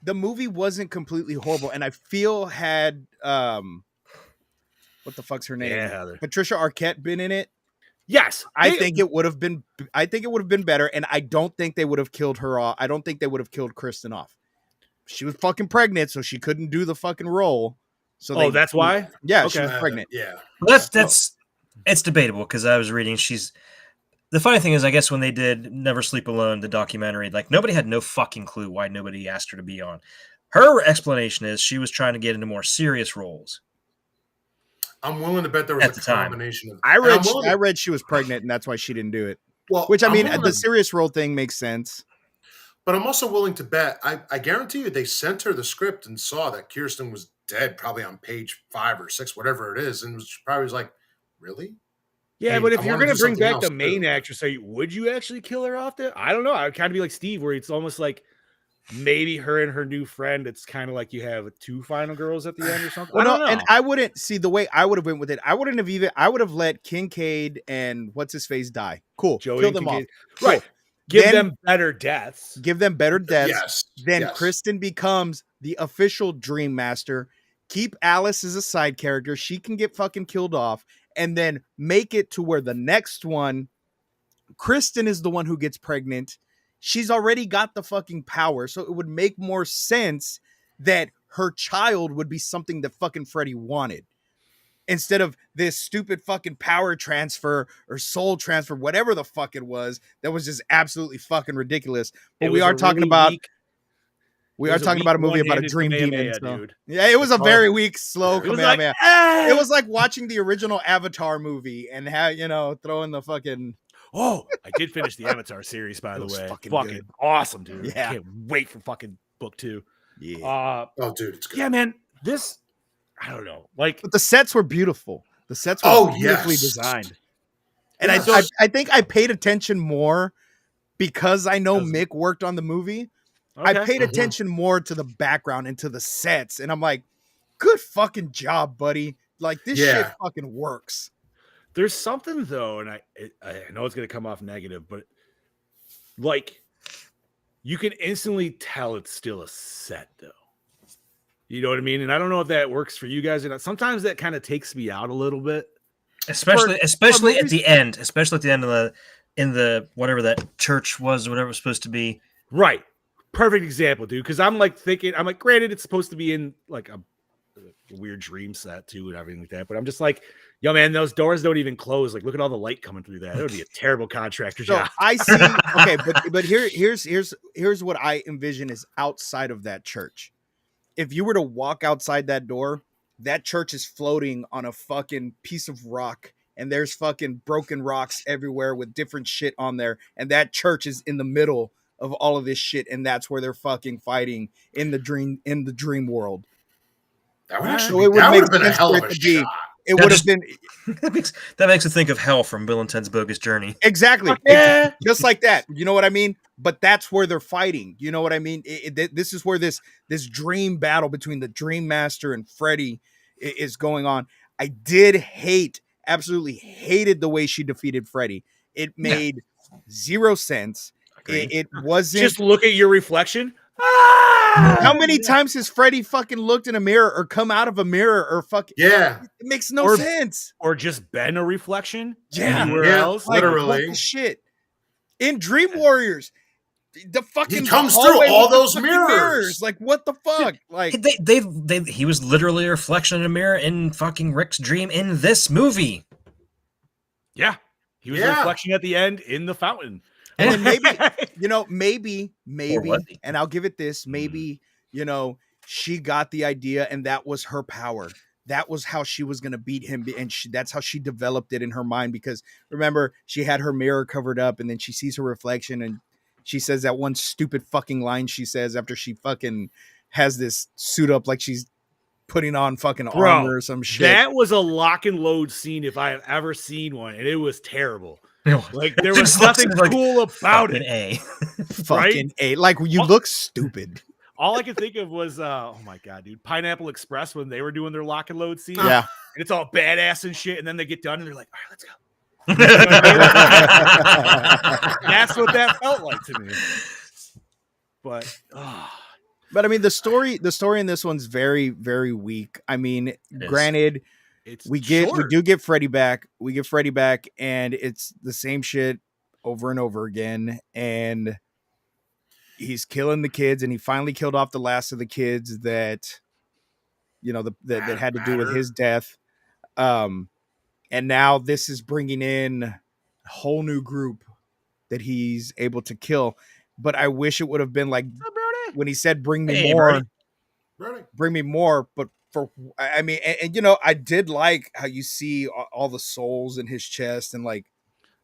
The movie wasn't completely horrible, and I feel had what the fuck's her name? Yeah, Patricia Arquette been in it? Yes, I think it would have been. I think it would have been better, and I don't think they would have killed her off. I don't think they would have killed Kristen off. She was fucking pregnant, so she couldn't do the fucking role. So that's why. Yeah, she was pregnant. Yeah, that's it's debatable because I was reading The funny thing is, I guess when they did Never Sleep Alone, the documentary, like nobody had no fucking clue why nobody asked her to be on. Her explanation is she was trying to get into more serious roles. I'm willing to bet there was At the a time. combination of. I and I'm read willing to- I read she was pregnant and that's why she didn't do it. well, Which I I'm mean, willing the to- serious role thing makes sense. But I'm also willing to bet. I guarantee you, they sent her the script and saw that Kirsten was dead, probably on page 5 or 6, whatever it is, and was probably was like, "Really?" Yeah, Hey, but if I you're wanna gonna do bring something back else, the main too. actress, would you actually kill her off there? I don't know. I would kind of be like Steve, where it's almost like maybe her and her new friend. It's kind of like you have 2 final girls at the end or something. Well, I don't know. and I wouldn't see the way I would have went with it. I wouldn't have even. I would have let Kincaid and what's his face die. Cool, Joey kill and them off. Kincaid. Cool. Right. Give Then- them better deaths. Give them better deaths. Yes. Then yes. Kristen becomes the official Dream Master. Keep Alice as a side character. She can get fucking killed off, and then make it to where the next one, Kristen is the one who gets pregnant. She's already got the fucking power, so it would make more sense that her child would be something that fucking Freddy wanted. Instead of this stupid fucking power transfer or soul transfer, whatever the fuck it was, that was just absolutely fucking ridiculous. But It we was are a talking really about weak- we it are was talking weak about a movie about a one-handed dream demon. Kamehameha, So. dude. Yeah, it was a It's very weak, slow It was like, Kamehameha. It was like watching the original Avatar movie and throwing the fucking. Oh, I did finish the Avatar series, by It the was way. fucking Fucking good. awesome, dude. Yeah. Can't wait for fucking book 2. Yeah, Oh, dude, it's good. Yeah, man. This, I don't know. Like, but the sets were beautiful. The sets were Oh, beautifully yes. designed, and Yes. I think I paid attention more because I know Because- Mick worked on the movie. I okay. paid Mhm. attention more to the background and to the sets, and I'm like, good fucking job, buddy. Like this shit Yeah. fucking works. There's something though, and I know it's gonna come off negative, but like you can instantly tell it's still a set though. You know what I mean? And I don't know if that works for you guys or not. Sometimes that kind of takes me out a little bit. Especially at movies- the end. Especially at the end of the whatever that church was, whatever it was supposed to be. Right. Perfect example, dude. Because I'm like thinking, I'm like, granted, it's supposed to be in like a weird dream set too and everything like that. But I'm just like, yo, man, those doors don't even close. Like, look at all the light coming through that. It would be a terrible contractor So job. I see. Okay, but here's what I envision is outside of that church. If you were to walk outside that door, that church is floating on a fucking piece of rock, and there's fucking broken rocks everywhere with different shit on there, and that church is in the middle of all of this shit, and that's where they're fucking fighting in the dream world. That would So actually it be, would that make would have been a sense hell for of it a to be- shot. It That would have just- been that makes it think of Hell from Bill and Ted's Bogus Journey. exactly. Fuck yeah. Just like that. You know what I mean? But that's where they're fighting. You know what I mean? This is where this dream battle between the Dream Master and Freddy is going on. I did absolutely hated the way she defeated Freddy. It made zero sense. Agreed. It wasn't. Just look at your reflection. How many times has Freddy fucking looked in a mirror or come out of a mirror or fucking? Yeah. It makes no Or- sense. Or just been a reflection Yeah. anywhere Yeah. else. Like, Literally. what the shit. In Dream Warriors, the fucking comes through hallway all with the those fucking mirrors. Like, what the fuck? Like, He was literally a reflection in a mirror in fucking Rick's dream in this movie. Yeah. He was a Yeah. reflection at the end in the fountain. and then maybe, Or was he? and I'll give it this, maybe, she got the idea and that was her power. That was how she was going to beat him. And that's how she developed it in her mind. Because remember, she had her mirror covered up and then she sees her reflection and she says that one stupid fucking line she says after she fucking has this suit up like she's putting on fucking Bro, armor or some shit. that was a lock and load scene if I have ever seen one, and it was terrible. Like there was Just looks nothing like cool about Fucking it. A. fucking A. Like, you look stupid. All I could think of was, oh my god, dude, Pineapple Express when they were doing their lock and load scene. Yeah. And it's all badass and shit, and then they get done and they're like, all right, let's go. That's what that felt like to me. But But I mean, the story in this one's very, very weak. I mean, is. granted, it's we short. do get Freddy back. We get Freddy back, and it's the same shit over and over again. And he's killing the kids, and he finally killed off the last of the kids that, that had to do with his death. And now this is bringing in whole new group that he's able to kill. But I wish it would have been like when he said, "Bring me Hey, more, Brody. bring me more." But I mean, and I did like how you see all the souls in his chest, and like,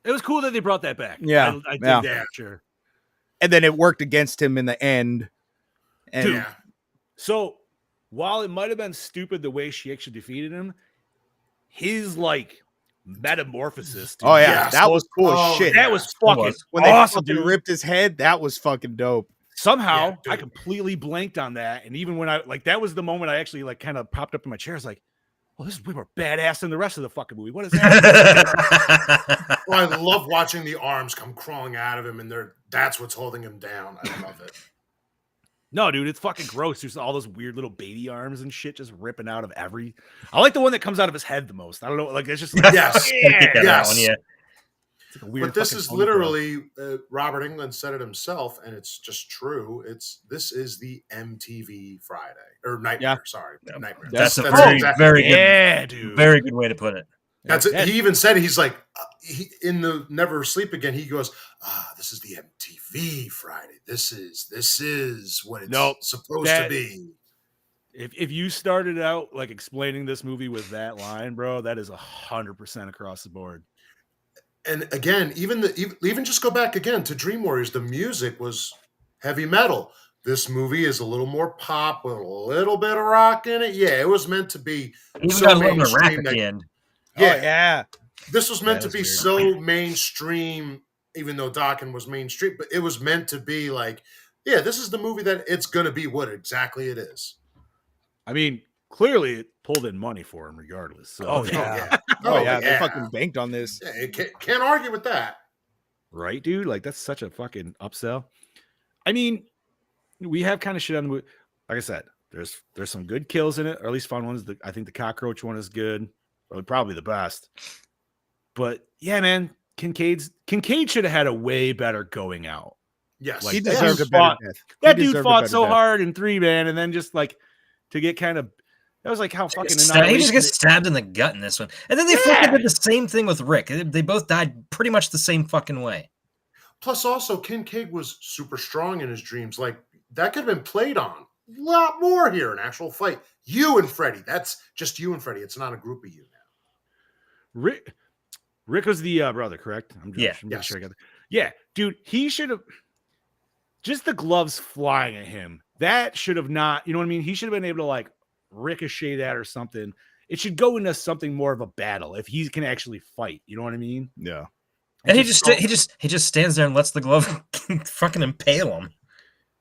It was cool that they brought that back. Yeah, I dig yeah. that for sure. and then it worked against him in the end. And Dude. Yeah. So while it might have been stupid the way she actually defeated him, his like metamorphosis. Dude, oh yeah, Yes. that was cool as Oh, shit. that was It fucking was. When they awesome, fucking dude. ripped his head, that was fucking dope. Somehow Yeah, I dude. completely blanked on that, and even when I like that was the moment I actually like kind of popped up in my chair. I was like, "Well, this is way more badass than the rest of the fucking movie. What is that?" Well, I love watching the arms come crawling out of him, and that's what's holding him down. I love it. No, dude, it's fucking gross. There's all those weird little baby arms and shit just ripping out of every. I like the one that comes out of his head the most. I don't know, like it's just like Yes. yeah. Yes. Yeah. It's like a weird But this fucking is ponytail. literally Robert Englund said it himself, and it's just true. This is the MTV Friday or Nightmare. Yeah. Sorry, Yeah. Nightmare. That's a That's very, exactly- very good, yeah, dude. very good way to put it. That's it. Yeah. He even said he's like in the Never Sleep Again. He goes, this is the MTV Friday. This is what it's Nope. supposed to That- be. If you started out like explaining this movie with that line, bro, that is 100% across the board. And again, even just go back again to Dream Warriors. The music was heavy metal. This movie is a little more pop with a little bit of rock in it. Yeah, it was meant to be Even so got a little bit of rap mainstream at that- the end. Yeah, Oh yeah. this was meant That to is be weird. so mainstream, even though Dokken was mainstream, but it was meant to be like, yeah, this is the movie that it's gonna be what exactly it is. I mean, clearly it pulled in money for him regardless. So, Oh, yeah. Oh yeah, they fucking banked on this. Yeah, you can't argue with that. right, dude? Like that's such a fucking upsell. I mean, we have kind of shit on the movie. Like I said, there's some good kills in it, or at least fun ones. I think the cockroach one is good, or probably the best. But yeah, man, Kincaid should have had a way better going out. Yes, Like, He that deserved a dude better fought- death. That He dude deserved a fought better so death. hard in 3, man, and then just like to get kind of that was like how fucking He just Annihilation- gets stabbed in the gut in this one. And then they Yeah. fucking did the same thing with Rick. They both died pretty much the same fucking way. Plus, also, Kincaid was super strong in his dreams. Like, that could have been played on a lot more here in actual fight. You and Freddy. That's just you and Freddy. It's not a group of you now. Rick was the brother, correct? I'm Yeah. pretty Yes. sure I got that. Yeah, dude, he should have just the gloves flying at him. That should have not, you know what I mean? He should have been able to like ricochet that or something. It should go into something more of a battle if he can actually fight. You know what I mean? Yeah. And he Just just stands there and lets the glove fucking impale him.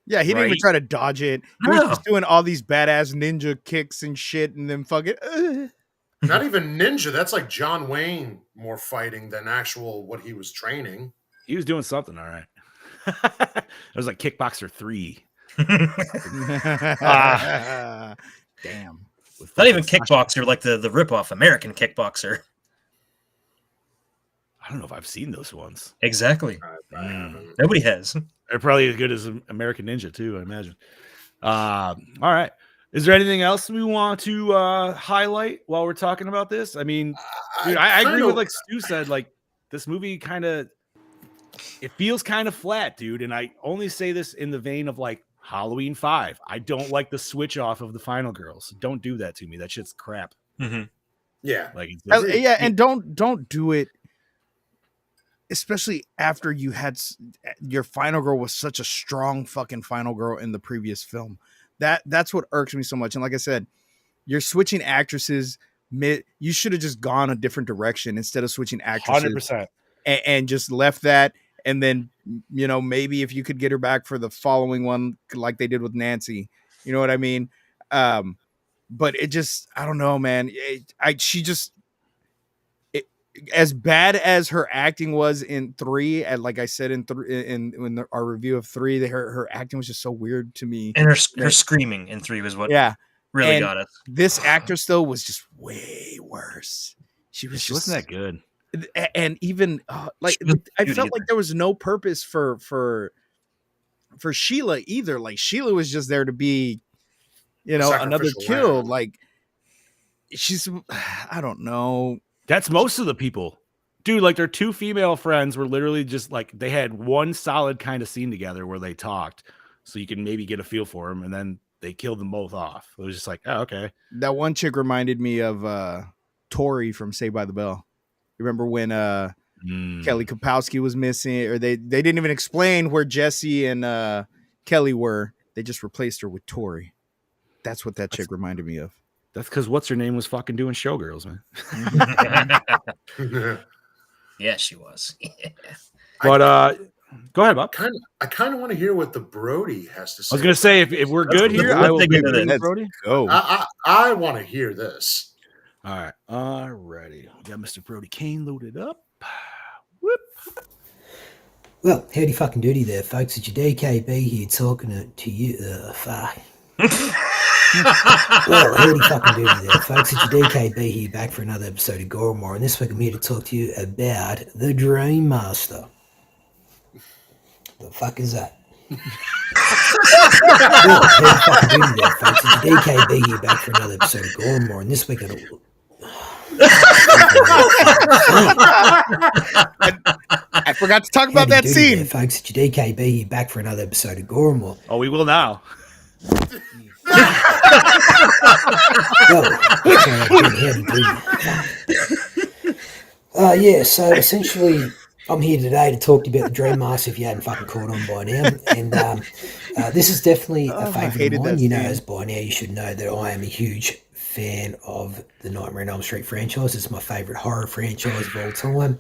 Yeah, he didn't even Right. try to dodge it. He was No. just doing all these badass ninja kicks and shit, and then fucking. Not even ninja. That's like John Wayne more fighting than actual what he was training. he was doing something, all right. It was like Kickboxer 3. Damn. with Not even fucking Sasha. Kickboxer, like the ripoff American Kickboxer. I don't know if I've seen those ones. Exactly. I haven't. Nobody has. They're probably as good as American Ninja too, I imagine. All right. Is there anything else we want to highlight while we're talking about this? I mean, dude, I agree with like Stu said. Like this movie kind of it feels kind of flat, dude. And I only say this in the vein of like Halloween 5. I don't like the switch off of the final girls. Don't do that to me. That shit's crap. Mm-hmm. Yeah. Like it's Yeah, and don't do it, especially after you had your final girl was such a strong fucking final girl in the previous film. That's what irks me so much. And like I said, you're switching actresses you should have just gone a different direction instead of switching actresses 100%. and just left that. And then, maybe if you could get her back for the following one, like they did with Nancy, you know what I mean? But it just, I don't know, man. As bad as her acting was in 3, and like I said in our review of 3, her acting was just so weird to me. And her screaming in 3 was what Yeah, really and got us. this actress though was just way worse. She was She just wasn't that good. and even like She wasn't I cute felt either. like there was no purpose for Sheila either. Like Sheila was just there to be, another Sacrificial kill. lamb. Like she's, I don't know. That's most of the people. dude, like their two female friends were literally just like they had one solid kind of scene together where they talked, so you can maybe get a feel for them, and then they killed them both off. It was just like, oh, okay. That one chick reminded me of Tori from Saved by the Bell. You remember when Kelly Kapowski was missing, or they didn't even explain where Jesse and Kelly were. They just replaced her with Tori. That's what that chick reminded me of. That's because what's her name was fucking doing Showgirls, man. Yeah, she was. But go ahead, Bob. I kind of want to hear what the Brody has to say. I was gonna say if we're good here, I will dig into this. Brody. Go. I want to hear this. All right, alrighty. We got Mr. Brody Kane loaded up. Whoop. Well, howdy fucking doody there, folks. It's your DKB here talking to you. Fuck. Well, howdy fucking doody there, folks. It's your DKB here back for another episode of Gore, and this week I'm here to talk to you about the Dream Master. The fuck is that? Well, howdy fucking doody there, folks. It's your DKB here back for another episode of Gore, and this week I forgot to talk about that scene. There, folks, it's your DKB here back for another episode of Gormore. Oh, we will now. Yeah, so essentially I'm here today to talk to you about the Dream Master if you hadn't fucking caught on by now. And this is definitely a favourite of mine. You know, as by now you should know that I am a huge fan of the Nightmare on Elm Street franchise. It's my favourite horror franchise of all time.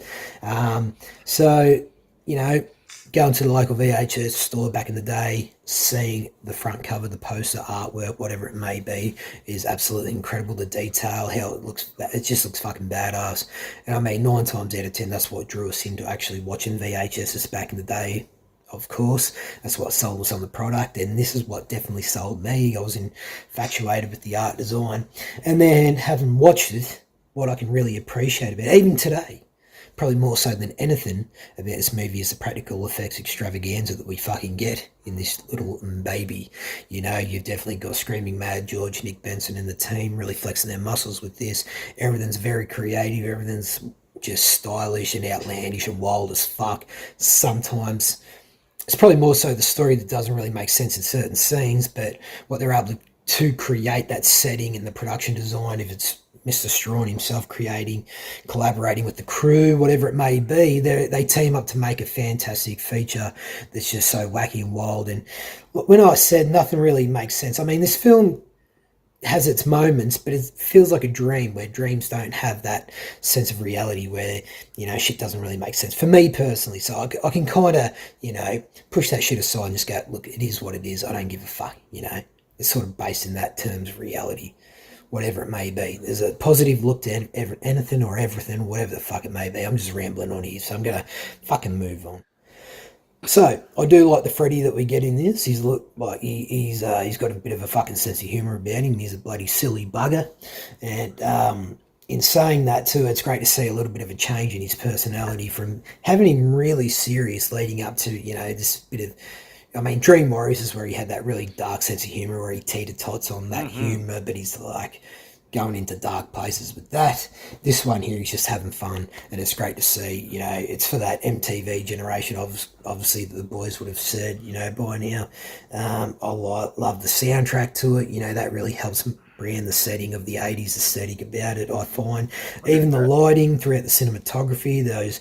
So, you know, going to the local VHS store back in the day, seeing the front cover, the poster, artwork, whatever it may be, is absolutely incredible. The detail, how it looks, it just looks fucking badass. And I mean, 9 times out of 10, that's what drew us into actually watching VHSs back in the day. Of course, that's what sold us on the product, and this is what definitely sold me. I was infatuated with the art design, and then having watched it, what I can really appreciate about it, even today, probably more so than anything about this movie, is the practical effects extravaganza that we fucking get in this little baby. You know, you've definitely got Screaming Mad George, Nick Benson, and the team really flexing their muscles with this. Everything's very creative. Everything's just stylish and outlandish and wild as fuck. Sometimes it's probably more so the story that doesn't really make sense in certain scenes, but what they're able to create, that setting and the production design, if it's Mr. Strawn himself collaborating with the crew, whatever it may be, they team up to make a fantastic feature that's just so wacky and wild. And when I said nothing really makes sense, I mean, this film has its moments, but it feels like a dream where dreams don't have that sense of reality where, you know, shit doesn't really make sense for me personally. So I can kind of, you know, push that shit aside and just go, look, it is what it is. I don't give a fuck, you know. It's sort of based in that terms of reality, whatever it may be. There's a positive look to anything or everything, whatever the fuck it may be. I'm just rambling on here, so I'm going to fucking move on. So I do like the Freddy that we get in this. He's got a bit of a fucking sense of humour about him. He's a bloody silly bugger, and in saying that too, it's great to see a little bit of a change in his personality from having him really serious leading up to, you know, this bit of, I mean, Dream Warriors is where he had that really dark sense of humour where he teeter-tots on that humour, but he's like going into dark places with that. This one here, he's just having fun, and it's great to see. You know, it's for that MTV generation, obviously the boys would have said, you know, by now. I love the soundtrack to it. You know, that really helps bring the setting of the 80s aesthetic about it, I find. Even the lighting throughout the cinematography, those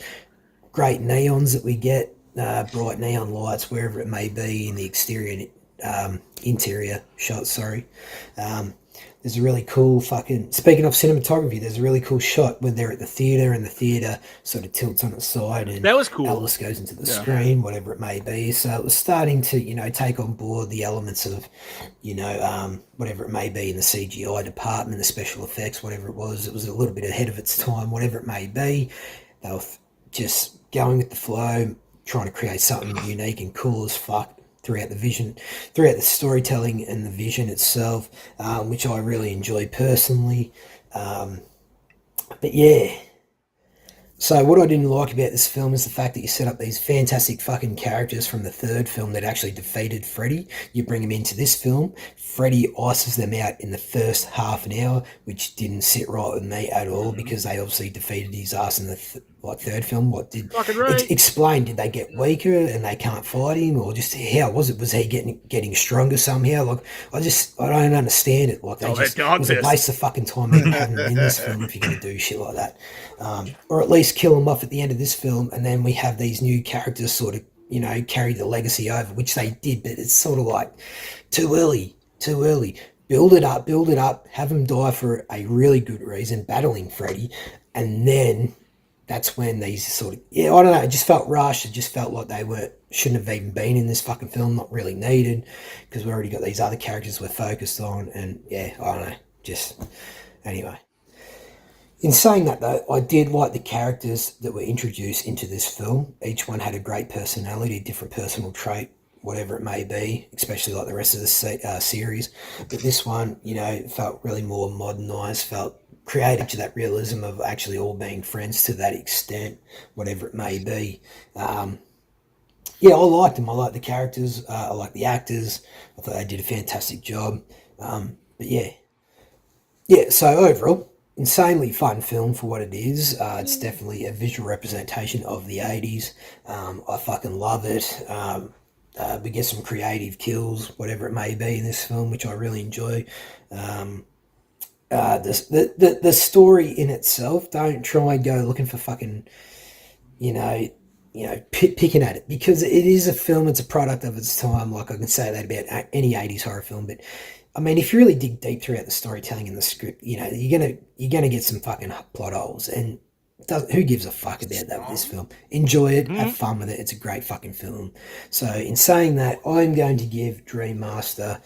great neons that we get, bright neon lights wherever it may be in the interior shots, sorry. There's a really cool speaking of cinematography, there's a really cool shot when they're at the theater and the theater sort of tilts on its side and that was cool. Alice goes into the screen, whatever it may be. So it was starting to, you know, take on board the elements of, you know, whatever it may be in the CGI department, the special effects, whatever it was. It was a little bit ahead of its time, whatever it may be. They were just going with the flow, trying to create something unique and cool as fuck throughout the storytelling and the vision itself, which I really enjoy personally. But yeah, So what I didn't like about this film is the fact that you set up these fantastic fucking characters from the third film that actually defeated Freddy. You bring them into this film. Freddy ices them out in the first half an hour, which didn't sit right with me at all because they obviously defeated his ass in the third film. What did Fucking right. explain? Did they get weaker and they can't fight him, or just how was it? Was he getting stronger somehow? Like I don't understand it. Like they just it was a waste of fucking time having him in this film if you're going to do shit like that. Or at least kill him off at the end of this film, and then we have these new characters sort of, carry the legacy over, which they did, but it's sort of like too early. Build it up, have him die for a really good reason, battling Freddy, and then that's when these sort of, I don't know, it just felt rushed. It just felt like they shouldn't have even been in this fucking film, not really needed, because we already got these other characters we're focused on, and I don't know, just, anyway. In saying that, though, I did like the characters that were introduced into this film. Each one had a great personality, a different personal trait, whatever it may be, especially like the rest of the series. But this one, felt really more modernised, felt created to that realism of actually all being friends to that extent, whatever it may be. I liked them. I liked the characters. I liked the actors. I thought they did a fantastic job. So overall, insanely fun film for what it is. It's definitely a visual representation of the 80s. I fucking love it. We get some creative kills, whatever it may be in this film, which I really enjoy. The story in itself, don't try and go looking for fucking, picking at it, because it is a film. It's a product of its time. Like I can say that about any 80s horror film, but I mean, if you really dig deep throughout the storytelling and the script, you're gonna get some fucking plot holes. And who gives a fuck about that with this film? Enjoy it, have fun with it. It's a great fucking film. So, in saying that, I'm going to give Dream Master.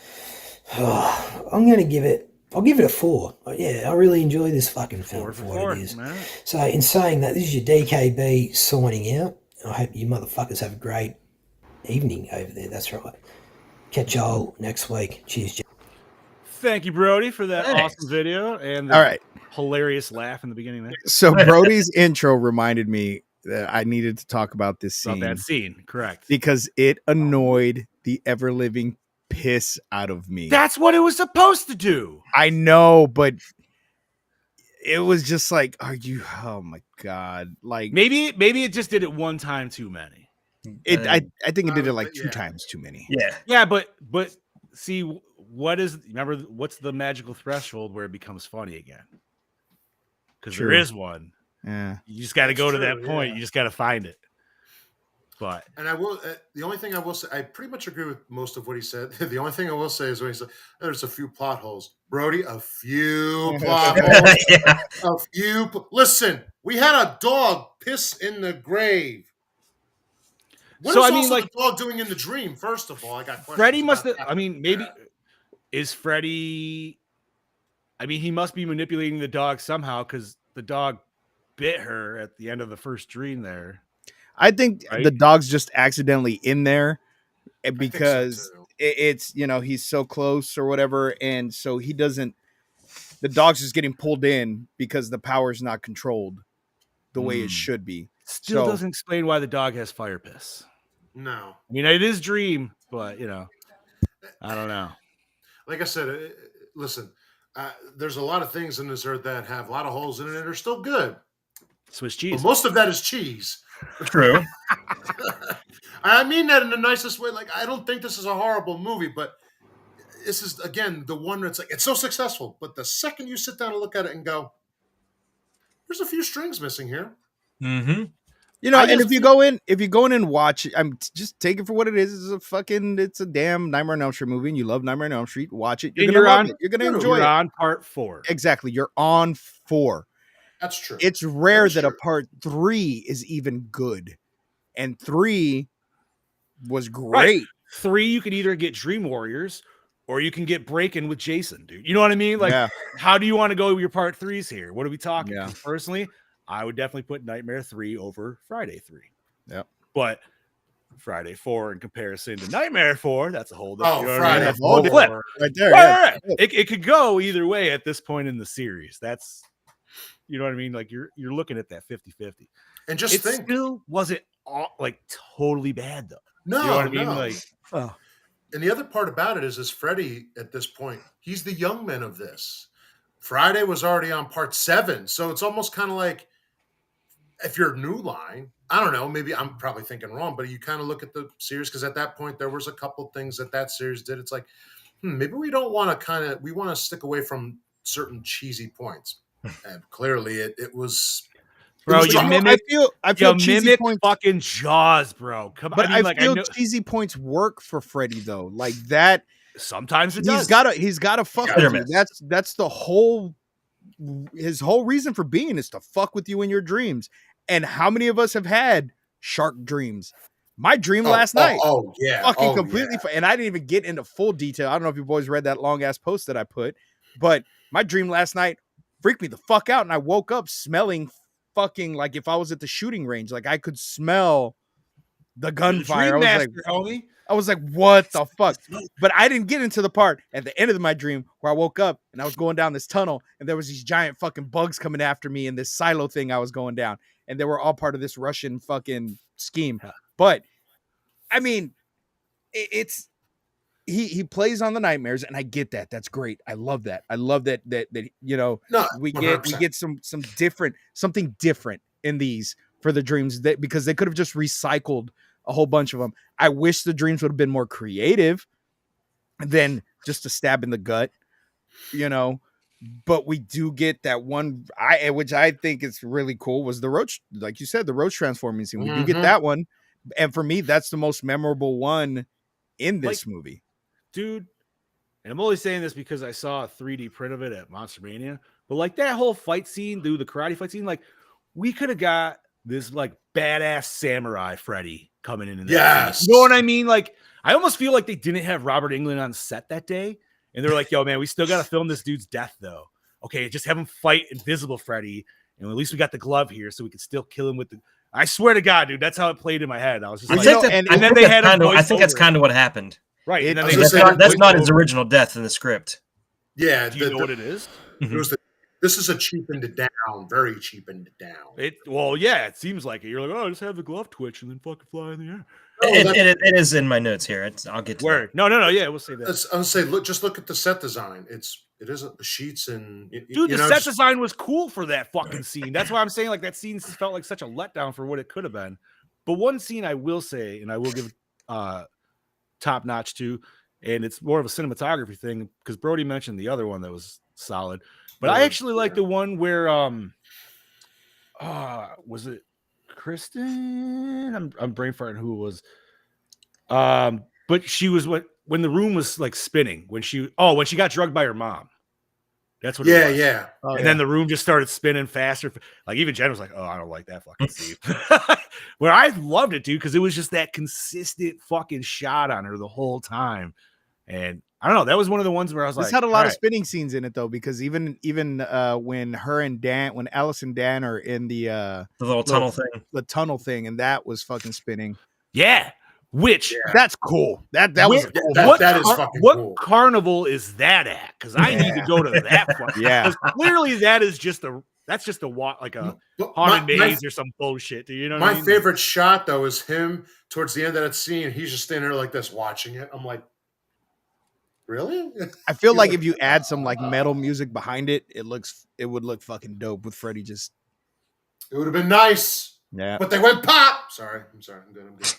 I'll give it a 4. Yeah, I really enjoy this fucking film for what it is. Man. So, in saying that, this is your DKB signing out. I hope you motherfuckers have a great evening over there. That's right. Catch y'all next week. Cheers. Thank you, Brody, for that awesome video and all right, hilarious laugh in the beginning there. So Brody's intro reminded me that I needed to talk about this scene. About that scene, correct. Because it annoyed the ever-living piss out of me. That's what it was supposed to do. I know, but it was just like, oh my God. Like maybe it just did it one time too many. I think it did it like 2 times too many. Yeah, but see, what's the magical threshold where it becomes funny again? Because there is one. Yeah, you just got to go to that point. You just got to find it. But I will. The only thing I will say, I pretty much agree with most of what he said. The only thing I will say is when he said, "There's a few plot holes." Brody, a few plot holes. A few. Listen, we had a dog piss in the grave. What is the dog doing in the dream? First of all, I got questions. Freddy must have. I mean, maybe is Freddy. I mean, he must be manipulating the dog somehow because the dog bit her at the end of the first dream there. I think the dog's just accidentally in there because it's, he's so close or whatever. And so the dog's just getting pulled in because the power's not controlled the way it should be. Still doesn't explain why the dog has fire piss. No. I mean, it is dream, but, I don't know. Like I said, listen, there's a lot of things in this earth that have a lot of holes in it and are still good. Swiss cheese. But most of that is cheese. True. I mean that in the nicest way. Like, I don't think this is a horrible movie, but this is, again, the one that's like, it's so successful. But the second you sit down and look at it and go, there's a few strings missing here. Mm-hmm. And if you go in and watch it, just take it for what it is. It's a damn Nightmare on Elm Street movie, and you love Nightmare on Elm Street. Watch it. You're gonna enjoy it. You're on part 4. Exactly. You're on 4. That's true. It's rare that a part 3 is even good, and 3 was great. Right. 3, you could either get Dream Warriors or you can get Breakin' with Jason, dude. You know what I mean? Like, how do you want to go with your part 3s here? What are we talking? Yeah. Personally, I would definitely put Nightmare 3 over Friday 3. Yep. But Friday 4 in comparison to Nightmare 4, that's a whole different Friday that's a whole flip right there. Right. It could go either way at this point in the series. That's You know what I mean? Like you're looking at that 50-50. And just It think, still wasn't like totally bad though. no, You know what I mean? no. Like, And the other part about it is Freddie at this point, he's the young man of this. Friday was already on part 7, so it's almost kind of like if you're New Line, I don't know, maybe I'm probably thinking wrong, but you kind of look at the series because at that point there was a couple things that series did. It's like, maybe we don't want to we want to stick away from certain cheesy points, and clearly it was. bro, was you like, mimic. I feel You cheesy mimic points, fucking Jaws, bro. Come, but I mean, I feel know, cheesy points work for Freddy though. Like that, sometimes it he's does. gotta fuck Hit with or you. miss. That's the whole. His whole reason for being is to fuck with you in your dreams. And how many of us have had shark dreams? My dream last night. Oh yeah. Fucking completely. And I didn't even get into full detail. I don't know if you boys read that long ass post that I put, but my dream last night freaked me the fuck out. And I woke up smelling fucking like if I was at the shooting range, like I could smell the gunfire. I was like, what the fuck? But I didn't get into the part at the end of my dream where I woke up and I was going down this tunnel and there was these giant fucking bugs coming after me in this silo thing I was going down. And they were all part of this Russian fucking scheme. But I mean, he plays on the nightmares, and I get that. That's great. I love that. I love that you know, we get something different in these for the dreams, that because they could have just recycled a whole bunch of them. I wish the dreams would have been more creative than just a stab in the gut, you know. But we do get that one, which I think is really cool, was the roach, like you said, the roach transforming scene. We do get that one, and for me, that's the most memorable one in this movie, dude. And I'm only saying this because I saw a 3D print of it at Monster Mania. But like that whole fight scene, dude, the karate fight scene, like we could have got this like badass samurai Freddy coming in. Yes, you know what I mean? Like I almost feel like they didn't have Robert Englund on set that day. And they're like, yo, man, we still got to film this dude's death, though. Okay, just have him fight Invisible Freddy. And at least we got the glove here so we can still kill him with the. I swear to God, dude, that's how it played in my head. I was just I think that's kind of what happened. Right. That's not his original death in the script. Yeah. Do you know what it is? This is a cheapened down, very cheapened down. Well, yeah, it seems like it. You're like, oh, just have the glove twitch and then fucking fly in the air. It is in my notes here. I'll get to word. No. Yeah, we'll say that. I was say, look at the set design. It isn't the sheets and dude. The set design was cool for that fucking scene. That's why I'm saying like that scene felt like such a letdown for what it could have been. But one scene I will say, and I will give top notch to, and it's more of a cinematography thing because Brody mentioned the other one that was solid. But I actually like the one where was it Kristen? I'm brain farting who it was. But she was when the room was like spinning when she got drugged by her mom. That's what it was. Yeah. And then the room just started spinning faster. Like even Jen was like, oh, I don't like that fucking scene. Where I loved it, dude, because it was just that consistent fucking shot on her the whole time. And I don't know, that was one of the ones where I was this had a lot of spinning scenes in it though, because even when Alice and Dan are in the little tunnel thing, and that was fucking spinning. Yeah. That's cool. That was cool. That is fucking cool. What carnival is that at? Because I need to go to that fucking. Yeah. Clearly that is just a walk, like a haunted maze or some bullshit. Do you know what I mean? My favorite shot though is him towards the end of that scene. He's just standing there like this watching it. I'm like, really? I feel like if you add some like metal music behind it, it would look fucking dope with Freddy just. It would have been nice. Yeah. But they went pop. Sorry. I'm good.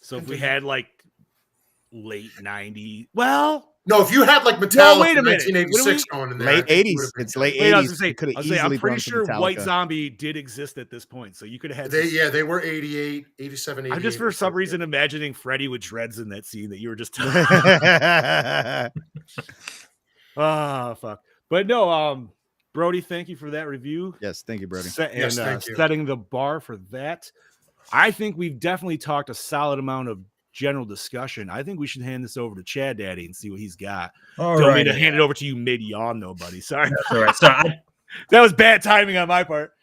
So if we had like late 90s, well, no, if you had like Metallica, wait a minute, 1986 going in there, late 80s, it's late 80s. I was gonna say, I'm pretty sure White Zombie did exist at this point, so you could have had. They were 88, 87, 88. I'm just for some reason imagining Freddy with dreads in that scene that you were just. Fuck! But no, Brody, thank you for that review. Yes, thank you, Brody. Setting the bar for that. I think we've definitely talked a solid amount of general discussion. I think we should hand this over to Chad Daddy and see what he's got. Don't mean to hand it over to you mid-yawn, though, buddy. Sorry. That's all right. Sorry. That was bad timing on my part.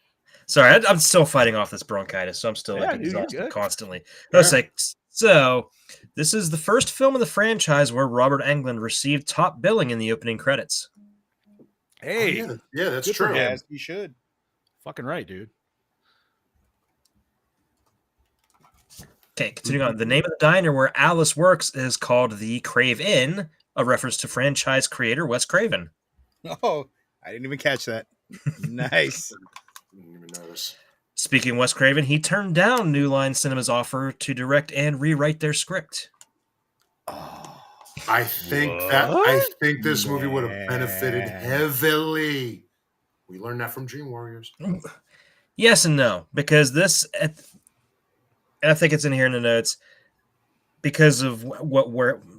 Sorry, I'm still fighting off this bronchitis, so I'm still exhausted constantly. So this is the first film of the franchise where Robert Englund received top billing in the opening credits. Hey, yeah, that's good for true. him. Yes, you should. Fucking right, dude. Okay, continuing on. The name of the diner where Alice works is called the Crave Inn, a reference to franchise creator Wes Craven. Oh, I didn't even catch that. Nice. Didn't even notice. Speaking of Wes Craven, he turned down New Line Cinema's offer to direct and rewrite their script. Oh, I think this movie would have benefited man. heavily. We learned that from Dream Warriors. Yes and no, because this, and I think it's in here in the notes, because of what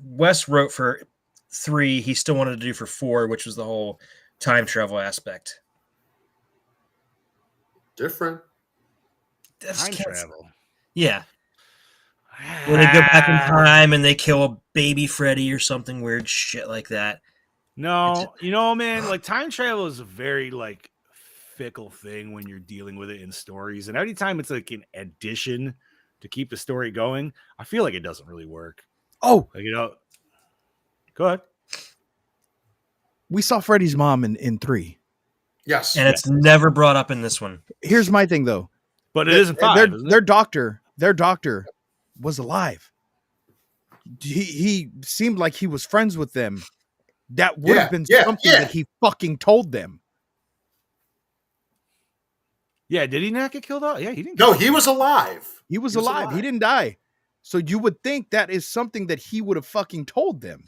Wes wrote for 3, he still wanted to do for 4, which was the whole time travel Different. Time travel. Yeah. Where they go back in time and they kill a baby Freddy or something weird shit like that. No, you know, man, like time travel is a very like fickle thing when you're dealing with it in stories. And every time it's like an addition to keep the story going, I feel like it doesn't really work. Oh, Like, you know, go ahead. we saw Freddy's mom in 3. Yes. And it's never brought up in this one. Here's my thing, though. But it is in 5. Their doctor was alive. He seemed like he was friends with them. That would have been something that he fucking told them. Yeah, did he not get killed off? Yeah, he didn't. No, he was alive. He was alive. He didn't die. So you would think that is something that he would have fucking told them.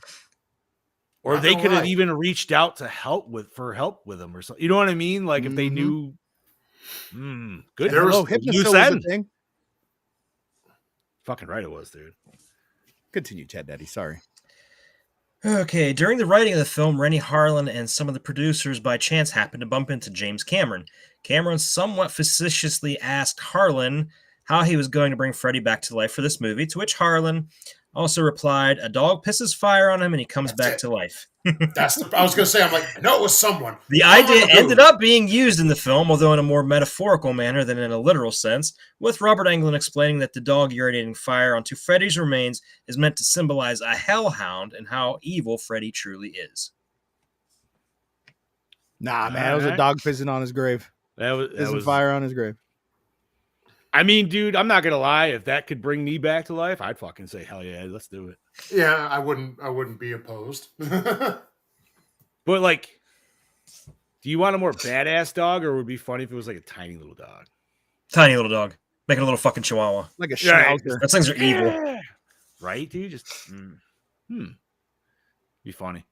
Or they could have even reached out to help with him or something. You know what I mean? Like if they knew. Good. There was loose end. Thing. Fucking right it was, dude. Continue, Chad Daddy. Sorry. Okay, during the writing of the film, Rennie Harlan and some of the producers by chance happened to bump into James Cameron. Cameron somewhat facetiously asked Harlan how he was going to bring Freddy back to life for this movie, to which Harlan also replied, "A dog pisses fire on him and he comes back to life." I was going to say, I'm like, I know it was someone. The idea ended up being used in the film, although in a more metaphorical manner than in a literal sense, with Robert Englund explaining that the dog urinating fire onto Freddy's remains is meant to symbolize a hellhound and how evil Freddy truly is. Nah, man, it was a dog pissing on his grave. That was fire on his grave. I mean, dude, I'm not gonna lie. If that could bring me back to life, I'd fucking say hell yeah, let's do it. Yeah, I wouldn't be opposed. But like, do you want a more badass dog, or would it be funny if it was like a tiny little dog? Tiny little dog, making a little fucking chihuahua, like a schnauzer. Those things are evil, right, dude? Just be funny.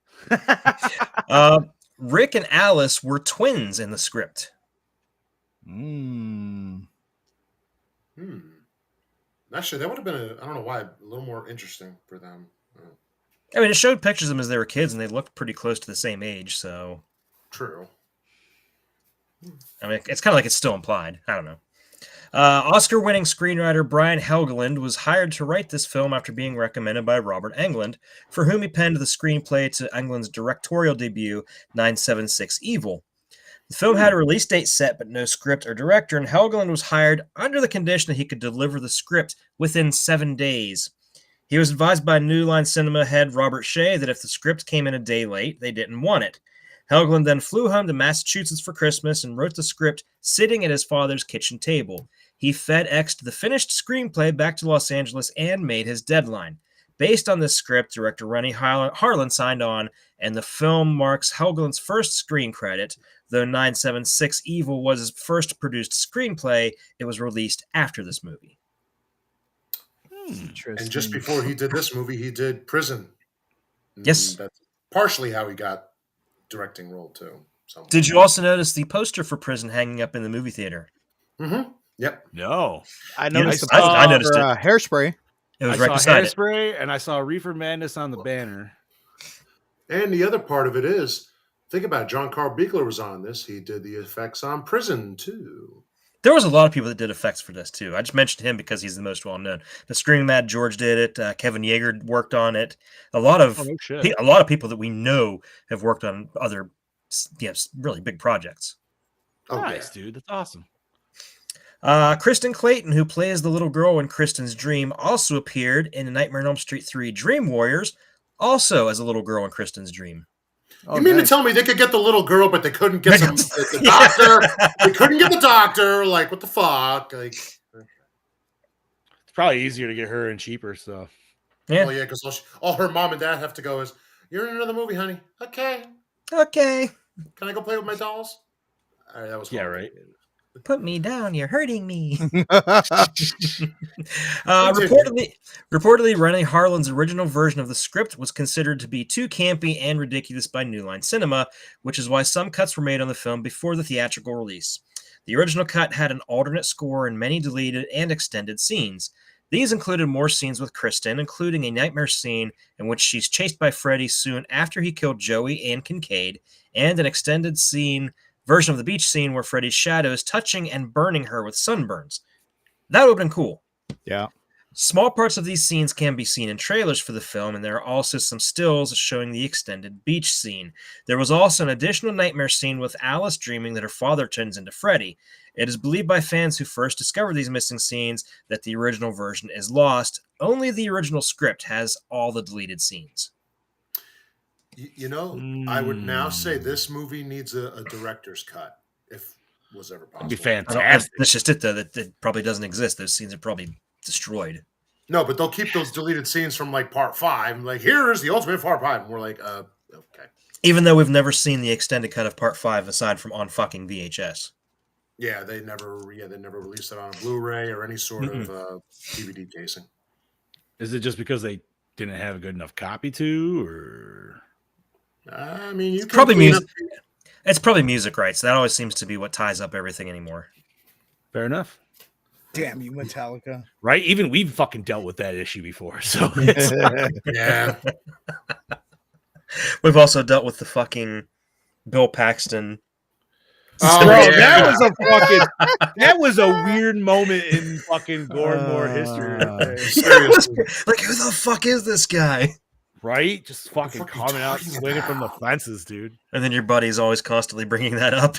Rick and Alice were twins in the script. Actually, that would have been I don't know why, a little more interesting for them. I mean, it showed pictures of them as they were kids, and they looked pretty close to the same age, so... True. I mean, it's kind of like it's still implied. I don't know. Oscar-winning screenwriter Brian Helgeland was hired to write this film after being recommended by Robert Englund, for whom he penned the screenplay to Englund's directorial debut, 976 Evil. The film had a release date set, but no script or director, and Helgeland was hired under the condition that he could deliver the script within 7 days. He was advised by New Line Cinema head Robert Shea that if the script came in a day late, they didn't want it. Helgeland then flew home to Massachusetts for Christmas and wrote the script sitting at his father's kitchen table. He FedExed the finished screenplay back to Los Angeles and made his deadline. Based on this script, director Rennie Harlan signed on, and the film marks Helgeland's first screen credit. Though 976 Evil was his first produced screenplay, it was released after this movie. And just before he did this movie, he did Prison. Yes. That's partially how he got directing role, too. Somewhere. Did you also notice the poster for Prison hanging up in the movie theater? Mm-hmm. Yep. No. I noticed, I noticed it. Hairspray. It was I right saw beside Hairspray, it. and I saw Reefer Madness on the banner. And the other part of it is, think about it, John Carl Buechler was on this. He did the effects on Prison, too. There was a lot of people that did effects for this, too. I just mentioned him because he's the most well-known. The Screaming Mad George did it. Kevin Yeager worked on it. A lot of people that we know have worked on other really big projects. Oh, nice, dude. That's awesome. Kristen Clayton, who plays the little girl in Kristen's Dream, also appeared in Nightmare on Elm Street 3 Dream Warriors, also as a little girl in Kristen's Dream. Oh, You mean nice. to tell me they could get the little girl, but they couldn't get the doctor? They couldn't get the doctor. Like, what the fuck? Like, It's probably easier to get her and cheaper. So Yeah. well, yeah, because all her mom and dad have to go is, "You're in another movie, honey. Okay. Okay. Can I go play with my dolls?" All right, that was horrible. right. Put me down. You're hurting me. Continue. Reportedly, Renee Harlan's original version of the script was considered to be too campy and ridiculous by New Line Cinema, which is why some cuts were made on the film before the theatrical release. The original cut had an alternate score and many deleted and extended scenes. These included more scenes with Kristen, including a nightmare scene in which she's chased by Freddy soon after he killed Joey and Kincaid, and an extended version of the beach scene where Freddy's shadow is touching and burning her with sunburns. That would have been cool. Yeah. Small parts of these scenes can be seen in trailers for the film, and there are also some stills showing the extended beach scene. There was also an additional nightmare scene with Alice dreaming that her father turns into Freddy. It is believed by fans who first discovered these missing scenes that the original version is lost. Only the original script has all the deleted scenes. You know, I would now say this movie needs a director's cut, if was ever possible. That'd be fantastic. That's just it, though. That probably doesn't exist. Those scenes are probably destroyed. No, but they'll keep those deleted scenes from like part 5. Like, here is the ultimate part 5. And we're like, okay. Even though we've never seen the extended cut of part 5 aside from on fucking VHS. Yeah, they never released it on a Blu-ray or any sort of DVD casing. Is it just because they didn't have a good enough copy to, or? I mean, you can Probably clean music. up- It's probably music rights. That always seems to be what ties up everything anymore. Fair enough. Damn you, Metallica. Right? Even we've fucking dealt with that issue before. So it's Yeah. We've also dealt with the fucking Bill Paxton. Oh, Bro, yeah. that was a weird moment in fucking Gore and More history. Seriously. Like, who the fuck is this guy? Right? Just fucking fuck are you coming out talking swinging from the about? fences, dude. And then your buddy's always constantly bringing that up.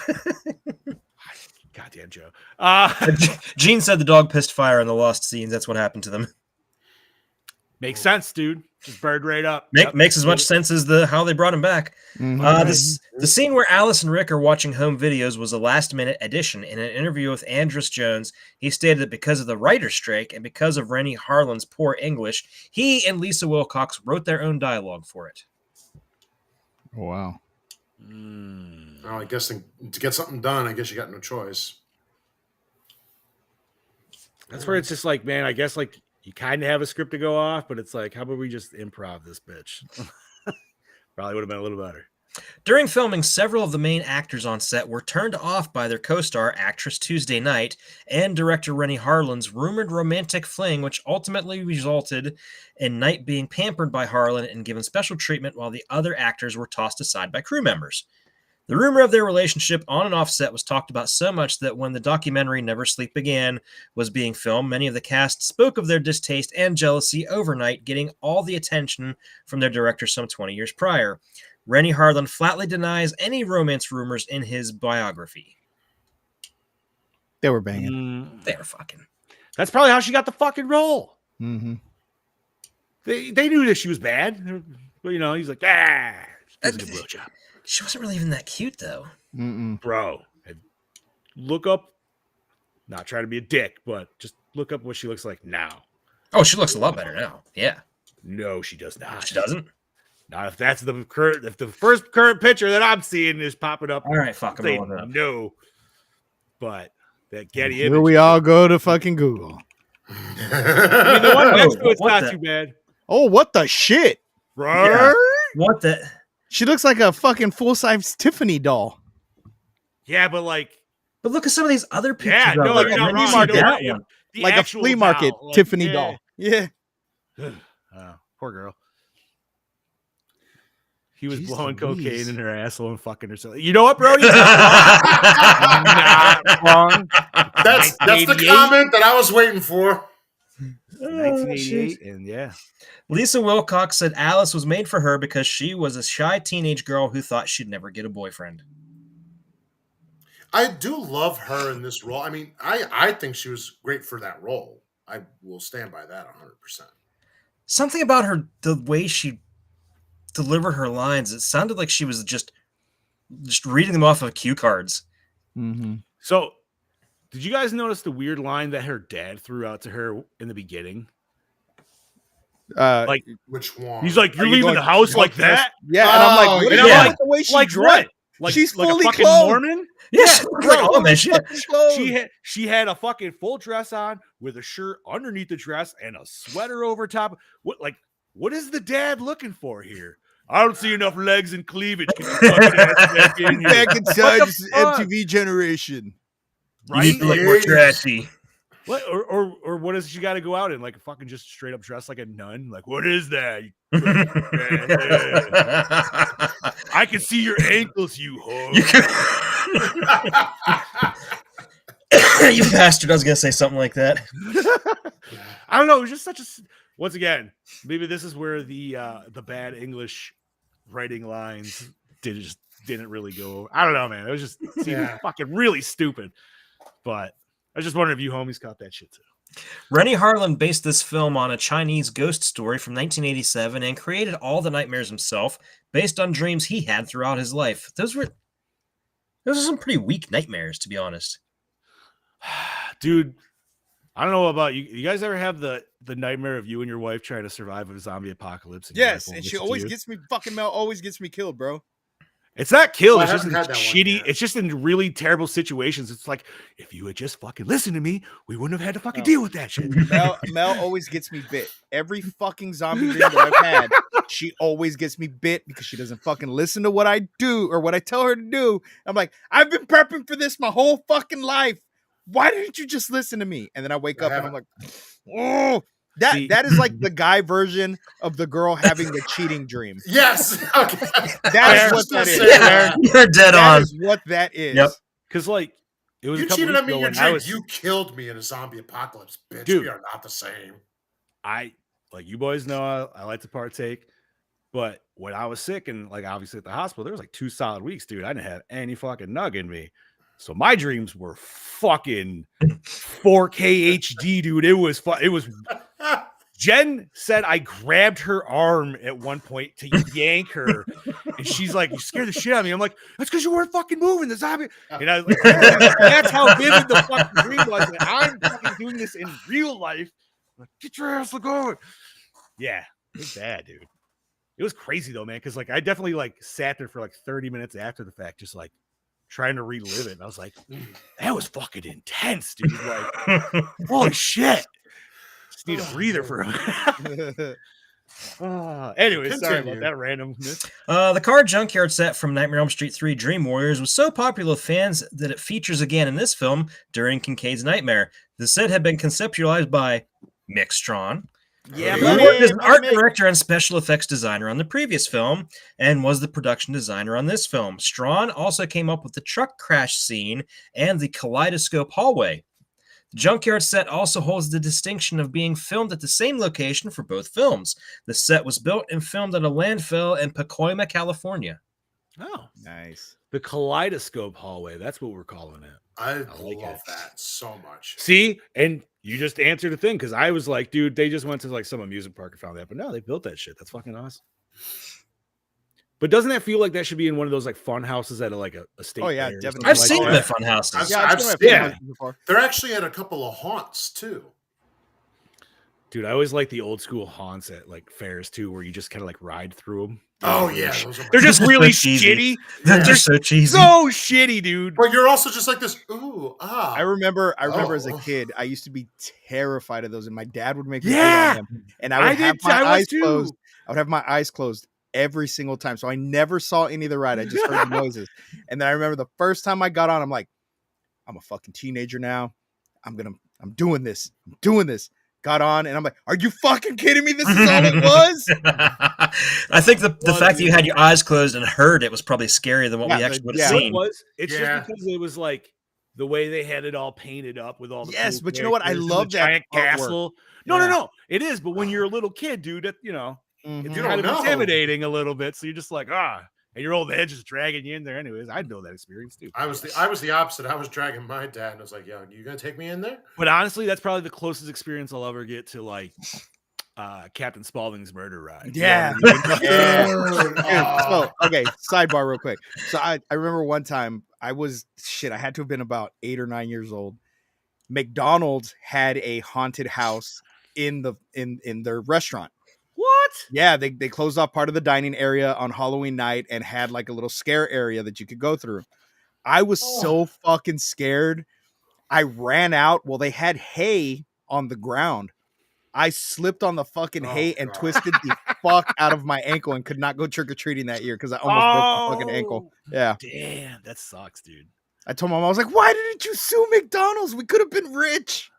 Goddamn Joe. Gene said the dog pissed fire on the lost scenes. That's what happened to them. Makes sense, dude. Just burned right up. Makes as much sense as how they brought him back. The scene where Alice and Rick are watching home videos was a last-minute addition. In an interview with Andrus Jones, he stated that because of the writer's strike and because of Rennie Harlan's poor English, he and Lisa Wilcox wrote their own dialogue for it. Wow. Well, I guess to get something done, I guess you got no choice. That's where it's just like, man, I guess like you kind of have a script to go off, but it's like, how about we just improv this bitch? Probably would have been a little better. During filming, several of the main actors on set were turned off by their co-star, actress Tuesday Knight, and director Rennie Harlan's rumored romantic fling, which ultimately resulted in Knight being pampered by Harlan and given special treatment while the other actors were tossed aside by crew members. The rumor of their relationship on and off set was talked about so much that when the documentary Never Sleep Again was being filmed, many of the cast spoke of their distaste and jealousy over Knight getting all the attention from their director some 20 years prior. Rennie Harlan flatly denies any romance rumors in his biography. They were banging. They were fucking. That's probably how she got the fucking role. Mm-hmm. They knew that she was bad. But, you know, he's like, she was a good blowjob. She wasn't really even that cute, though. Bro, look up, not trying to be a dick, but just look up what she looks like now. Oh, she looks a lot better now. Yeah. No, she does not. She doesn't? Not if that's the current, if the first current picture that I'm seeing is popping up. All right, fuck, I'm say going up. no. But that Getty Here image. we all go to fucking Google. I mean, the one next to it's What not the- too bad. Oh, what the shit? Right? What the? She looks like a fucking full-size Tiffany doll. Yeah, but like, But look at some of these other pictures. yeah, of no, her, you're and not then wrong. you see You know that what? one. The Like a actual flea market doll, like, Tiffany yeah. doll. Yeah. Poor girl. He was Jeez blowing Louise. cocaine in her asshole and fucking herself. You know what, bro? He's not wrong. That's the 1988. comment that I was waiting for. 1988, and yeah. Lisa Wilcox said Alice was made for her because she was a shy teenage girl who thought she'd never get a boyfriend. I do love her in this role. I mean, I think she was great for that role. I will stand by that 100%. Something about her, the way she delivered her lines, it sounded like she was just reading them off of cue cards. Mm-hmm. So, did you guys notice the weird line that her dad threw out to her in the beginning? Like, which one? he's like, "You're you leaving going the house like that?" Yeah, and I'm like, Oh, what And is I'm wrong like, with the way she like dressed? what? Like She's like fully a fucking clothed. Mormon? Yes, Yeah, like bro, all that shit. She had a fucking full dress on with a shirt underneath the dress and a sweater over top. What is the dad looking for here? I don't see enough legs and cleavage. Get your fucking ass back in here. Back inside, What this is the fuck? MTV generation. You need to look more trashy. What or what does she got to go out in? Like fucking just straight up dressed like a nun? Like, what is that? I can see your ankles, you whore. You bastard. I was going to say something like that. I don't know. It was just such a. Once again, maybe this is where the bad English writing lines didn't really go. I don't know, man. It was just fucking really stupid. But I was just wondering if you homies caught that shit too. Rennie Harlan based this film on a Chinese ghost story from 1987 and created all the nightmares himself based on dreams he had throughout his life. Those are some pretty weak nightmares, to be honest. Dude, I don't know about you. You guys ever have the nightmare of you and your wife trying to survive a zombie apocalypse? Yes, and she always gets me Mel always gets me killed, bro. It's not killed. Well, it's just in haven't had that one shitty. yet. It's just in really terrible situations. It's like, if you had just fucking listened to me, we wouldn't have had to fucking deal with that shit. Mel always gets me bit. Every fucking zombie dream that I've had, she always gets me bit because she doesn't fucking listen to what I do or what I tell her to do. I'm like, I've been prepping for this my whole fucking life. Why didn't you just listen to me? And then I wake up and I'm like, oh, that is like the guy version of the girl having the cheating dream. Yes. Okay. That is what that is. You're dead on. That is what that is. Yep. Because like it was You a couple cheated weeks on me in ago your when I dream. was, You killed me in a zombie apocalypse, bitch. Dude. We are not the same. I like you boys know I like to partake, but when I was sick and like obviously at the hospital, there was like 2 solid weeks, dude. I didn't have any fucking nug in me. So my dreams were fucking 4K HD, dude. It was Jen said I grabbed her arm at one point to yank her, and she's like, "You scared the shit out of me." I'm like, "That's because you weren't fucking moving, the zombie." And I was like, "That's how vivid the fucking dream was." And I'm fucking doing this in real life. I'm like, get your ass going. Yeah, it was bad, dude. It was crazy though, man. Because like I definitely like sat there for like 30 minutes after the fact, just like trying to relive it. And I was like, that was fucking intense, dude. Like, holy shit. Just need a breather for a minute. Anyway, sorry about that randomness. The car junkyard set from Nightmare on Elm Street 3 Dream Warriors was so popular with fans that it features again in this film during Kincaid's Nightmare. The set had been conceptualized by Mick Strawn, Yeah, who worked as an art director and special effects designer on the previous film and was the production designer on this film. Strawn also came up with the truck crash scene and the kaleidoscope hallway. The junkyard set also holds the distinction of being filmed at the same location for both films. The set was built and filmed at a landfill in Pacoima, California. Oh, nice. The kaleidoscope hallway. That's what we're calling it. I like love it. that so much. See, and you just answered the thing because I was like, dude, they just went to like some amusement park and found that, but no, they built that shit. That's fucking awesome. But doesn't that feel like that should be in one of those like fun houses at a state? Oh, yeah, fair or definitely. something I've like seen that? them at fun houses. I've seen seen yeah. it before. They're actually at a couple of haunts too. Dude, I always like the old school haunts at like fairs too, where you just kind of like ride through them. Oh yeah, those are They're just So really cheesy. shitty. They're just so cheesy. So shitty, dude. But you're also just like this. Ooh, ah. I remember as a Oh. kid, I used to be terrified of those, and my dad would make me Yeah. ride on them, and I would have did. my I was eyes too. closed. I would have my eyes closed every single time, so I never saw any of the ride. I just heard the noises, and then I remember the first time I got on, I'm like, I'm a fucking teenager now. I'm doing this. Got on, and I'm like, are you fucking kidding me? This is all it was. I think the fact that you had your eyes closed and heard it was probably scarier than what we actually would have yeah. What it seen. was? It's Yeah. just because it was like the way they had it all painted up with all the Yes, cool but you know what? I characters and love the that giant artwork. castle. No, it is. But when you're a little kid, dude, that Mhm. it's You kind don't of know. intimidating a little bit. So you're just like, and your old man just dragging you in there. Anyways, I know that experience too. I was the opposite. I was dragging my dad, and I was like, "Yo, you gonna take me in there?" But honestly, that's probably the closest experience I'll ever get to like Captain Spaulding's murder ride. Yeah. You know what I mean? Yeah. Dude, So, okay, sidebar real quick. So I remember one time I had to have been about 8 or 9 years old. McDonald's had a haunted house in their restaurant. What? Yeah, they closed off part of the dining area on Halloween night and had like a little scare area that you could go through. I was so fucking scared. I ran out. Well, they had hay on the ground. I slipped on the fucking hay and twisted the fuck out of my ankle and could not go trick-or-treating that year because I almost broke my fucking ankle. Yeah. Damn, that sucks, dude. I told my mom, I was like, why didn't you sue McDonald's? We could have been rich.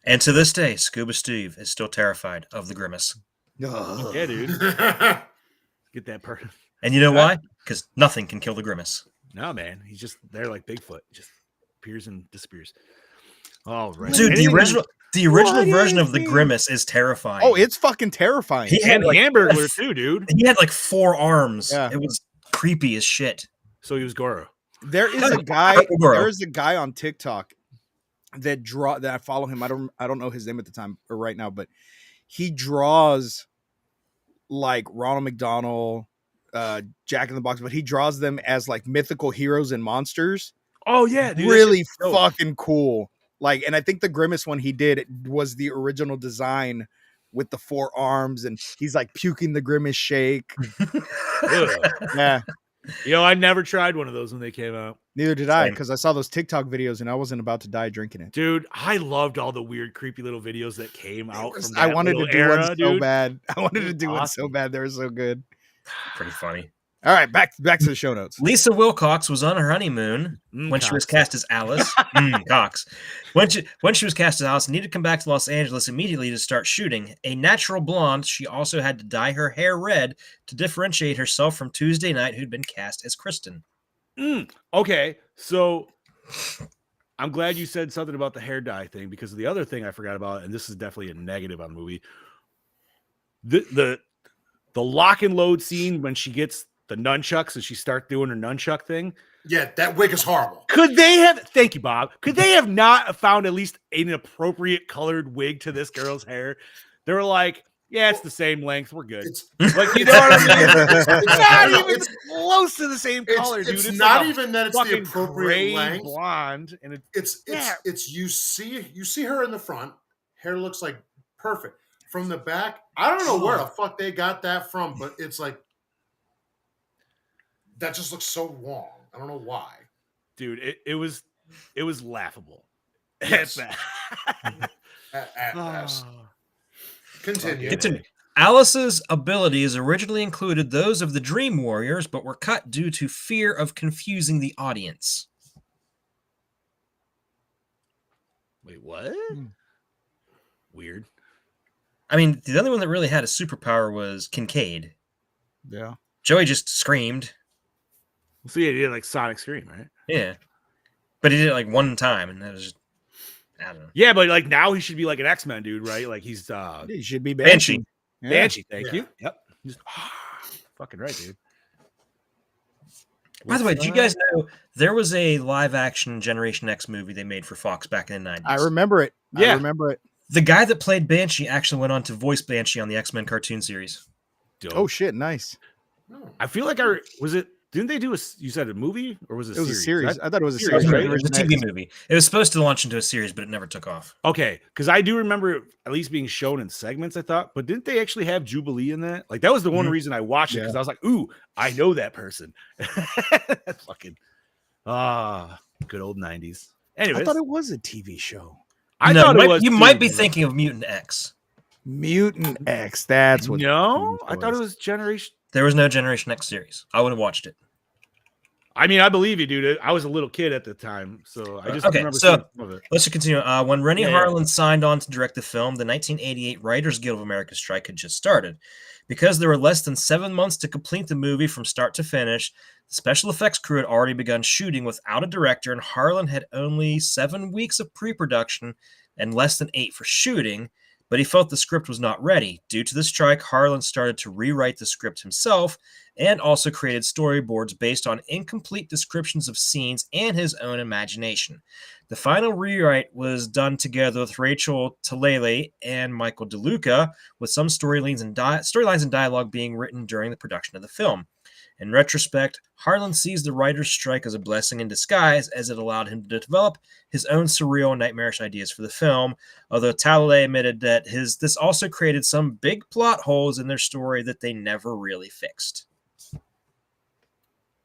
And to this day, Scuba Steve is still terrified of the Grimace. Ugh. Yeah, dude. Get that person. And you know why? Because nothing can kill the Grimace. No, man. He's just there like Bigfoot. Just appears and disappears. All right. Dude, the original What version is of the he? Grimace is terrifying. Oh, it's fucking terrifying. He had And like, Hamburglar too, dude. he had like 4 arms. Yeah. It was creepy as shit. So he was Goro. There is a guy. Bro. There is a guy on TikTok that I follow him. I don't know his name at the time or right now, but he draws like Ronald McDonald, Jack in the Box, but he draws them as like mythical heroes and monsters. Oh yeah, dude. Really dope. fucking cool. Like, and I think the Grimace one he did was the original design with the 4 arms, and he's like puking the Grimace shake. Ugh. Yeah. You know, I never tried one of those when they came out. Neither did I, Same. because I saw those TikTok videos and I wasn't about to die drinking it. Dude, I loved all the weird, creepy little videos that came out from that I wanted to little do era, one so dude. bad. I wanted to do one Awesome. so bad. They were so good. Pretty funny. All right, back to the show notes. Lisa Wilcox was on her honeymoon when she was cast as Alice. Cox. When she was cast as Alice, needed to come back to Los Angeles immediately to start shooting. A natural blonde, she also had to dye her hair red to differentiate herself from Tuesday Night, who'd been cast as Kristen. Okay, so I'm glad you said something about the hair dye thing, because the other thing I forgot about, and this is definitely a negative on the movie, the lock and load scene when she gets the nunchucks and she starts doing her nunchuck thing. Yeah, that wig is horrible. Could they have? Thank you, Bob. Could they have not found at least an appropriate colored wig to this girl's hair? They were like, "Yeah, it's the same length. We're good." It's Like, you know what I mean? it's Not not even close to the same color, dude. It's It's not like a even that it's the fucking appropriate gray length. blonde, and It's you see her in the front, hair looks like perfect. From the back, I don't know where the fuck they got that from, but it's like that just looks so wrong. I don't know why. dude, it was laughable. Yes. At At best. Oh. Continue. Alice's abilities originally included those of the Dream Warriors, but were cut due to fear of confusing the audience. Wait, what? Weird. I mean, the only one that really had a superpower was Kincaid. Yeah. Joey just screamed. So yeah, he did like Sonic Scream, right? Yeah. But he did it like one time, and that was just, I don't know. Yeah, but like now he should be like an X-Men dude, right? Like he's He should be Banshee. Banshee. Yeah. Banshee. Thank Yeah. you. Yep. Just, fucking right, dude. By the way, did you guys know there was a live-action Generation X movie they made for Fox back in the 90s? I remember it. Yeah. I remember it. The guy that played Banshee actually went on to voice Banshee on the X-Men cartoon series. Dope. Oh shit, nice. I feel like didn't they do you said a movie or was it It was a series. I thought it was a Series, series. right? It was a TV movie. It was supposed to launch into a series, but it never took off. Okay, because I do remember it at least being shown in segments, I thought, but didn't they actually have Jubilee in that? Like that was the one reason I watched it, because I was like, ooh, I know that person. That's fucking good old 90s. Anyways, I thought it was a TV show. I No, thought it was you too, might be but- thinking of Mutant X. Mutant X. That's what. No, I thought it was Generation. There was no Generation X series. I would have watched it. I mean, I believe you, dude. I was a little kid at the time, so I just Okay, remember so- seeing some of it. Let's continue. When Rennie Yeah. Harlan signed on to direct the film, the 1988 Writers Guild of America strike had just started. Because there were less than 7 months to complete the movie from start to finish, the special effects crew had already begun shooting without a director, and Harlan had only 7 weeks of pre-production and less than 8 for shooting. but he felt the script was not ready. Due to the strike, Harlan started to rewrite the script himself and also created storyboards based on incomplete descriptions of scenes and his own imagination. The final rewrite was done together with Rachel Talalay and Michael DeLuca, with some storylines and dialogue being written during the production of the film. In retrospect, Harlan sees the writer's strike as a blessing in disguise, as it allowed him to develop his own surreal and nightmarish ideas for the film, although Talalay admitted that this also created some big plot holes in their story that they never really fixed.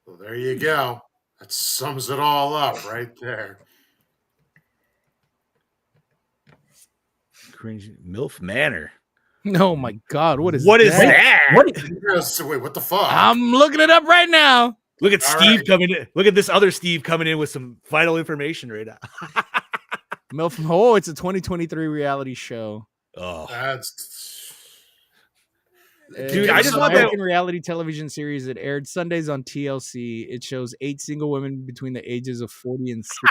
Well, there you go. That sums it all up right there. Cringy. MILF Manor. Oh my God, what is What is that? that? So wait, what the fuck? I'm looking it up right now. Look at All Steve right. coming in. Look at this other Steve coming in with some vital information right now. It's a 2023 reality show. Oh, That's Dude, It's I just an want that- American reality television series that aired Sundays on TLC. It shows 8 single women between the ages of 40 and 60.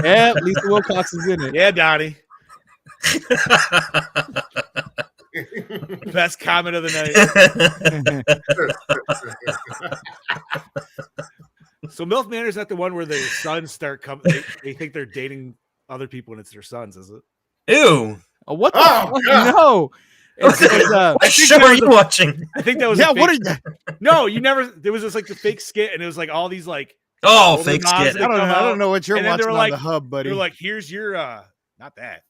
Yeah, Lisa Wilcox is in it. yeah, Donnie. Best comment of the night. So MILF Manor is not the one where the sons start coming. They think they're dating other people and it's their sons, is it? Ew. Oh, what the Oh, fuck? God. No. What show are you watching? I think that was Yeah, a fake, what are you? No, you never. There was just like the fake skit, and it was like all these like Oh, Older fake moms skit. that- I don't know what you're And then they watching were on like- the hub, they buddy. were like, "Here's your not that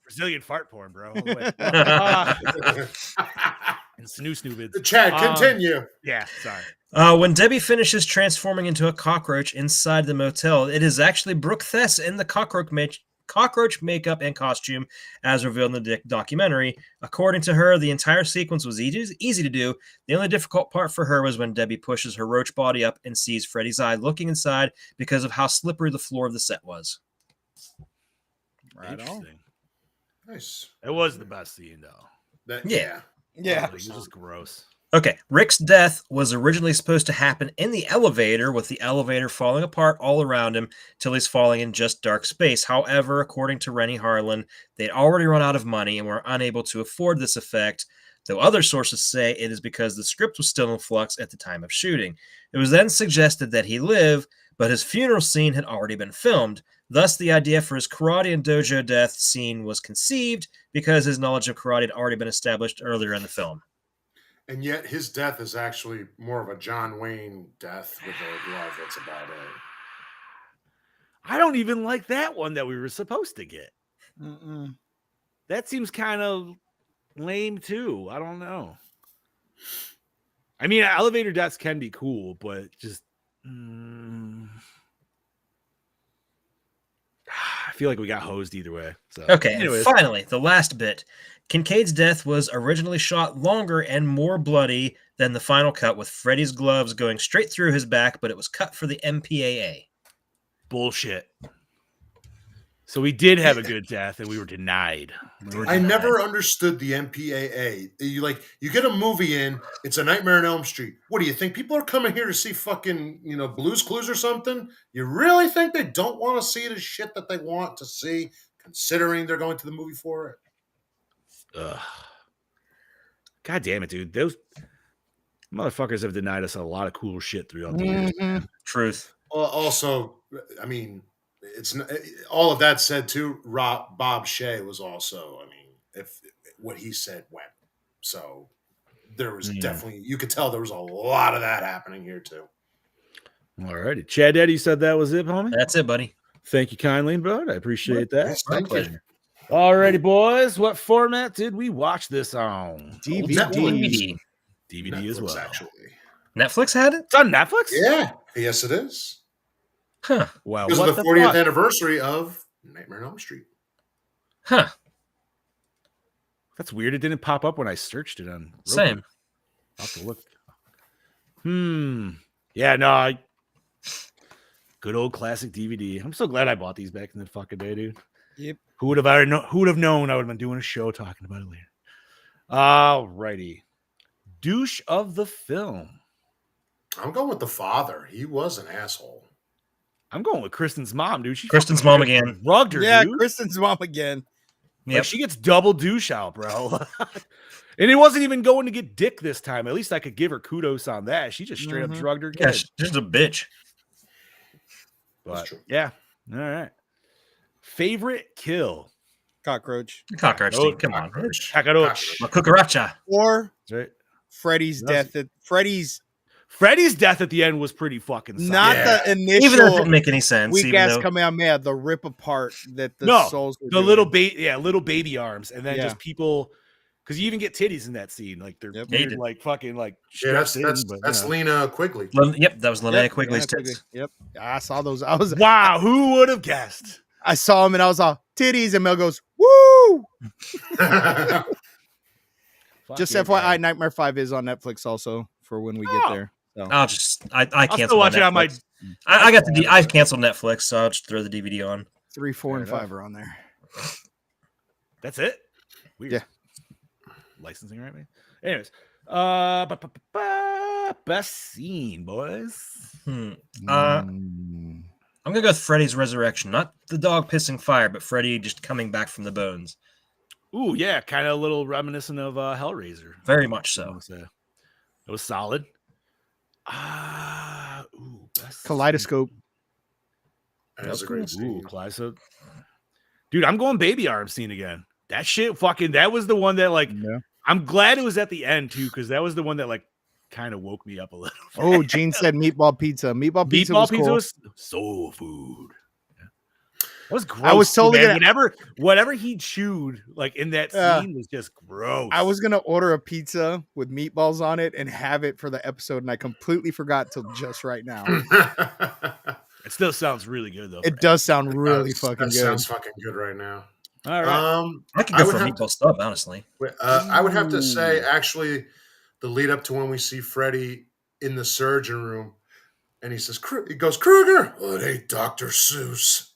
Brazilian fart porn, bro." All the way. And snoo-snoo-vids. Chad, continue. Yeah, sorry. When Debbie finishes transforming into a cockroach inside the motel, it is actually Brooke Thess in the cockroach makeup and costume, as revealed in the documentary. According to her, the entire sequence was easy to do. The only difficult part for her was when Debbie pushes her roach body up and sees Freddy's eye looking inside because of how slippery the floor of the set was. Right on. Interesting. Nice. It was the best scene, though. Yeah. Yeah. It was just gross. Okay, Rick's death was originally supposed to happen in the elevator, with the elevator falling apart all around him till he's falling in just dark space. However, according to Rennie Harlan, they'd already run out of money and were unable to afford this effect, though other sources say it is because the script was still in flux at the time of shooting. It was then suggested that he live, but his funeral scene had already been filmed. Thus, the idea for his karate and dojo death scene was conceived because his knowledge of karate had already been established earlier in the film. And yet his death is actually more of a John Wayne death with a glove. That's about it. I don't even like that one that we were supposed to get. Mm-mm. That seems kind of lame too. I don't know. I mean, elevator deaths can be cool, but just I feel like we got hosed either way. So Okay, and anyways. finally, the last bit. Kincaid's death was originally shot longer and more bloody than the final cut, with Freddy's gloves going straight through his back, but it was cut for the MPAA. Bullshit. So we did have a good death, and we were denied. I never understood the MPAA. You get a movie in, it's a Nightmare on Elm Street. What do you think? People are coming here to see fucking, Blue's Clues or something? You really think they don't want to see the shit that they want to see, considering they're going to the movie for it? Ugh. God damn it, dude. Those motherfuckers have denied us a lot of cool shit throughout the years. Mhm. Truth. Well, also, I mean, it's not, all of that said too. Bob Shea was also, if what he said went, so there was definitely, you could tell there was a lot of that happening here too. All righty. Chad Daddy, you said that was it, homie? That's it, buddy. Thank you kindly, bud. I appreciate that. Yes, My thank you. pleasure. All righty, boys. What format did we watch this on? DVD. DVD as Netflix, well. actually. Netflix had it? It's on Netflix? Yeah, yes, it is. Huh. Wow. Because What of the the 40th fuck? anniversary of Nightmare on Elm Street. Huh. That's weird. It didn't pop up when I searched it on Roku. Same. I'll have to look. Yeah, no. Good old classic DVD. I'm so glad I bought these back in the fucking day, dude. Yep. Who would have known I would have been doing a show talking about it later. All righty. Douche of the film. I'm going with the father. He was an asshole. I'm going with Kristen's mom, dude. She Kristen's fucking mom again. drugged her, Yeah, dude. Kristen's mom again. Like Yep. she gets double douche out, bro. And it wasn't even going to get dick this time. At least I could give her kudos on that. She just straight up drugged her Yeah, kid. she's just a bitch. But true. yeah, all right. Favorite kill? Cockroach. Cockroach Oh, thing. Come on. Cockroach. La cucaracha. Or That's right. Freddy's That's- death. Freddy's Freddy's death at the end was pretty fucking solid. not Yeah. the Even though it initial didn't make any sense. weak Even ass though, Kamehameha, the rip apart that the No, souls were the doing. little baby arms, and then Yeah. just people, because you even get titties in that scene, like they're Yep. Yeah, you weird, did. like fucking like Yeah, that's stretched in, but, that's you know. Lena Quigley. yep, that was Linnea Yep, Quigley's Linnea Quigley. tits. Yep. I saw those. Wow, who would have guessed? I saw him and I was all titties, and Mel goes, "Woo!" Just Fucking FYI, hell. Nightmare 5 is on Netflix also for when we get Oh. there. So. I I'll canceled still watch my it on my. Netflix. I got I canceled Netflix, so I'll just throw the DVD on. 3, 4, Fair and enough. 5 are on there. That's it. Weird. Yeah. Licensing, right, man? Anyways, best scene, boys. Mm. Mm. I'm gonna go with Freddy's resurrection, not the dog pissing fire, but Freddy just coming back from the bones. Ooh, yeah, kind of a little reminiscent of Hellraiser. Very much I so. wanna say. It was solid. Best Kaleidoscope. That's a cool. great scene. Ooh, scene. Kaleidoscope. Dude, I'm going baby arm scene again. That shit fucking, that was the one that like, Yeah. I'm glad it was at the end too, because that was the one that like kind of woke me up a little. Oh, Gene said meatball pizza. Meatball pizza Meatball was pizza cool. was soul food. Yeah. That was gross. I was totally man. gonna- whatever he chewed like in that Yeah. scene was just gross. I was gonna order a pizza with meatballs on it and have it for the episode, and I completely forgot till just right now. It still sounds really good though. It does sound really That fucking good. sounds fucking good right now. All right. I could I go would for a have meatball sub, honestly. I would have to say, Ooh. actually, the lead up to when we see Freddy in the surgeon room, and he says, he goes, Krueger, oh, it ain't Dr. Seuss.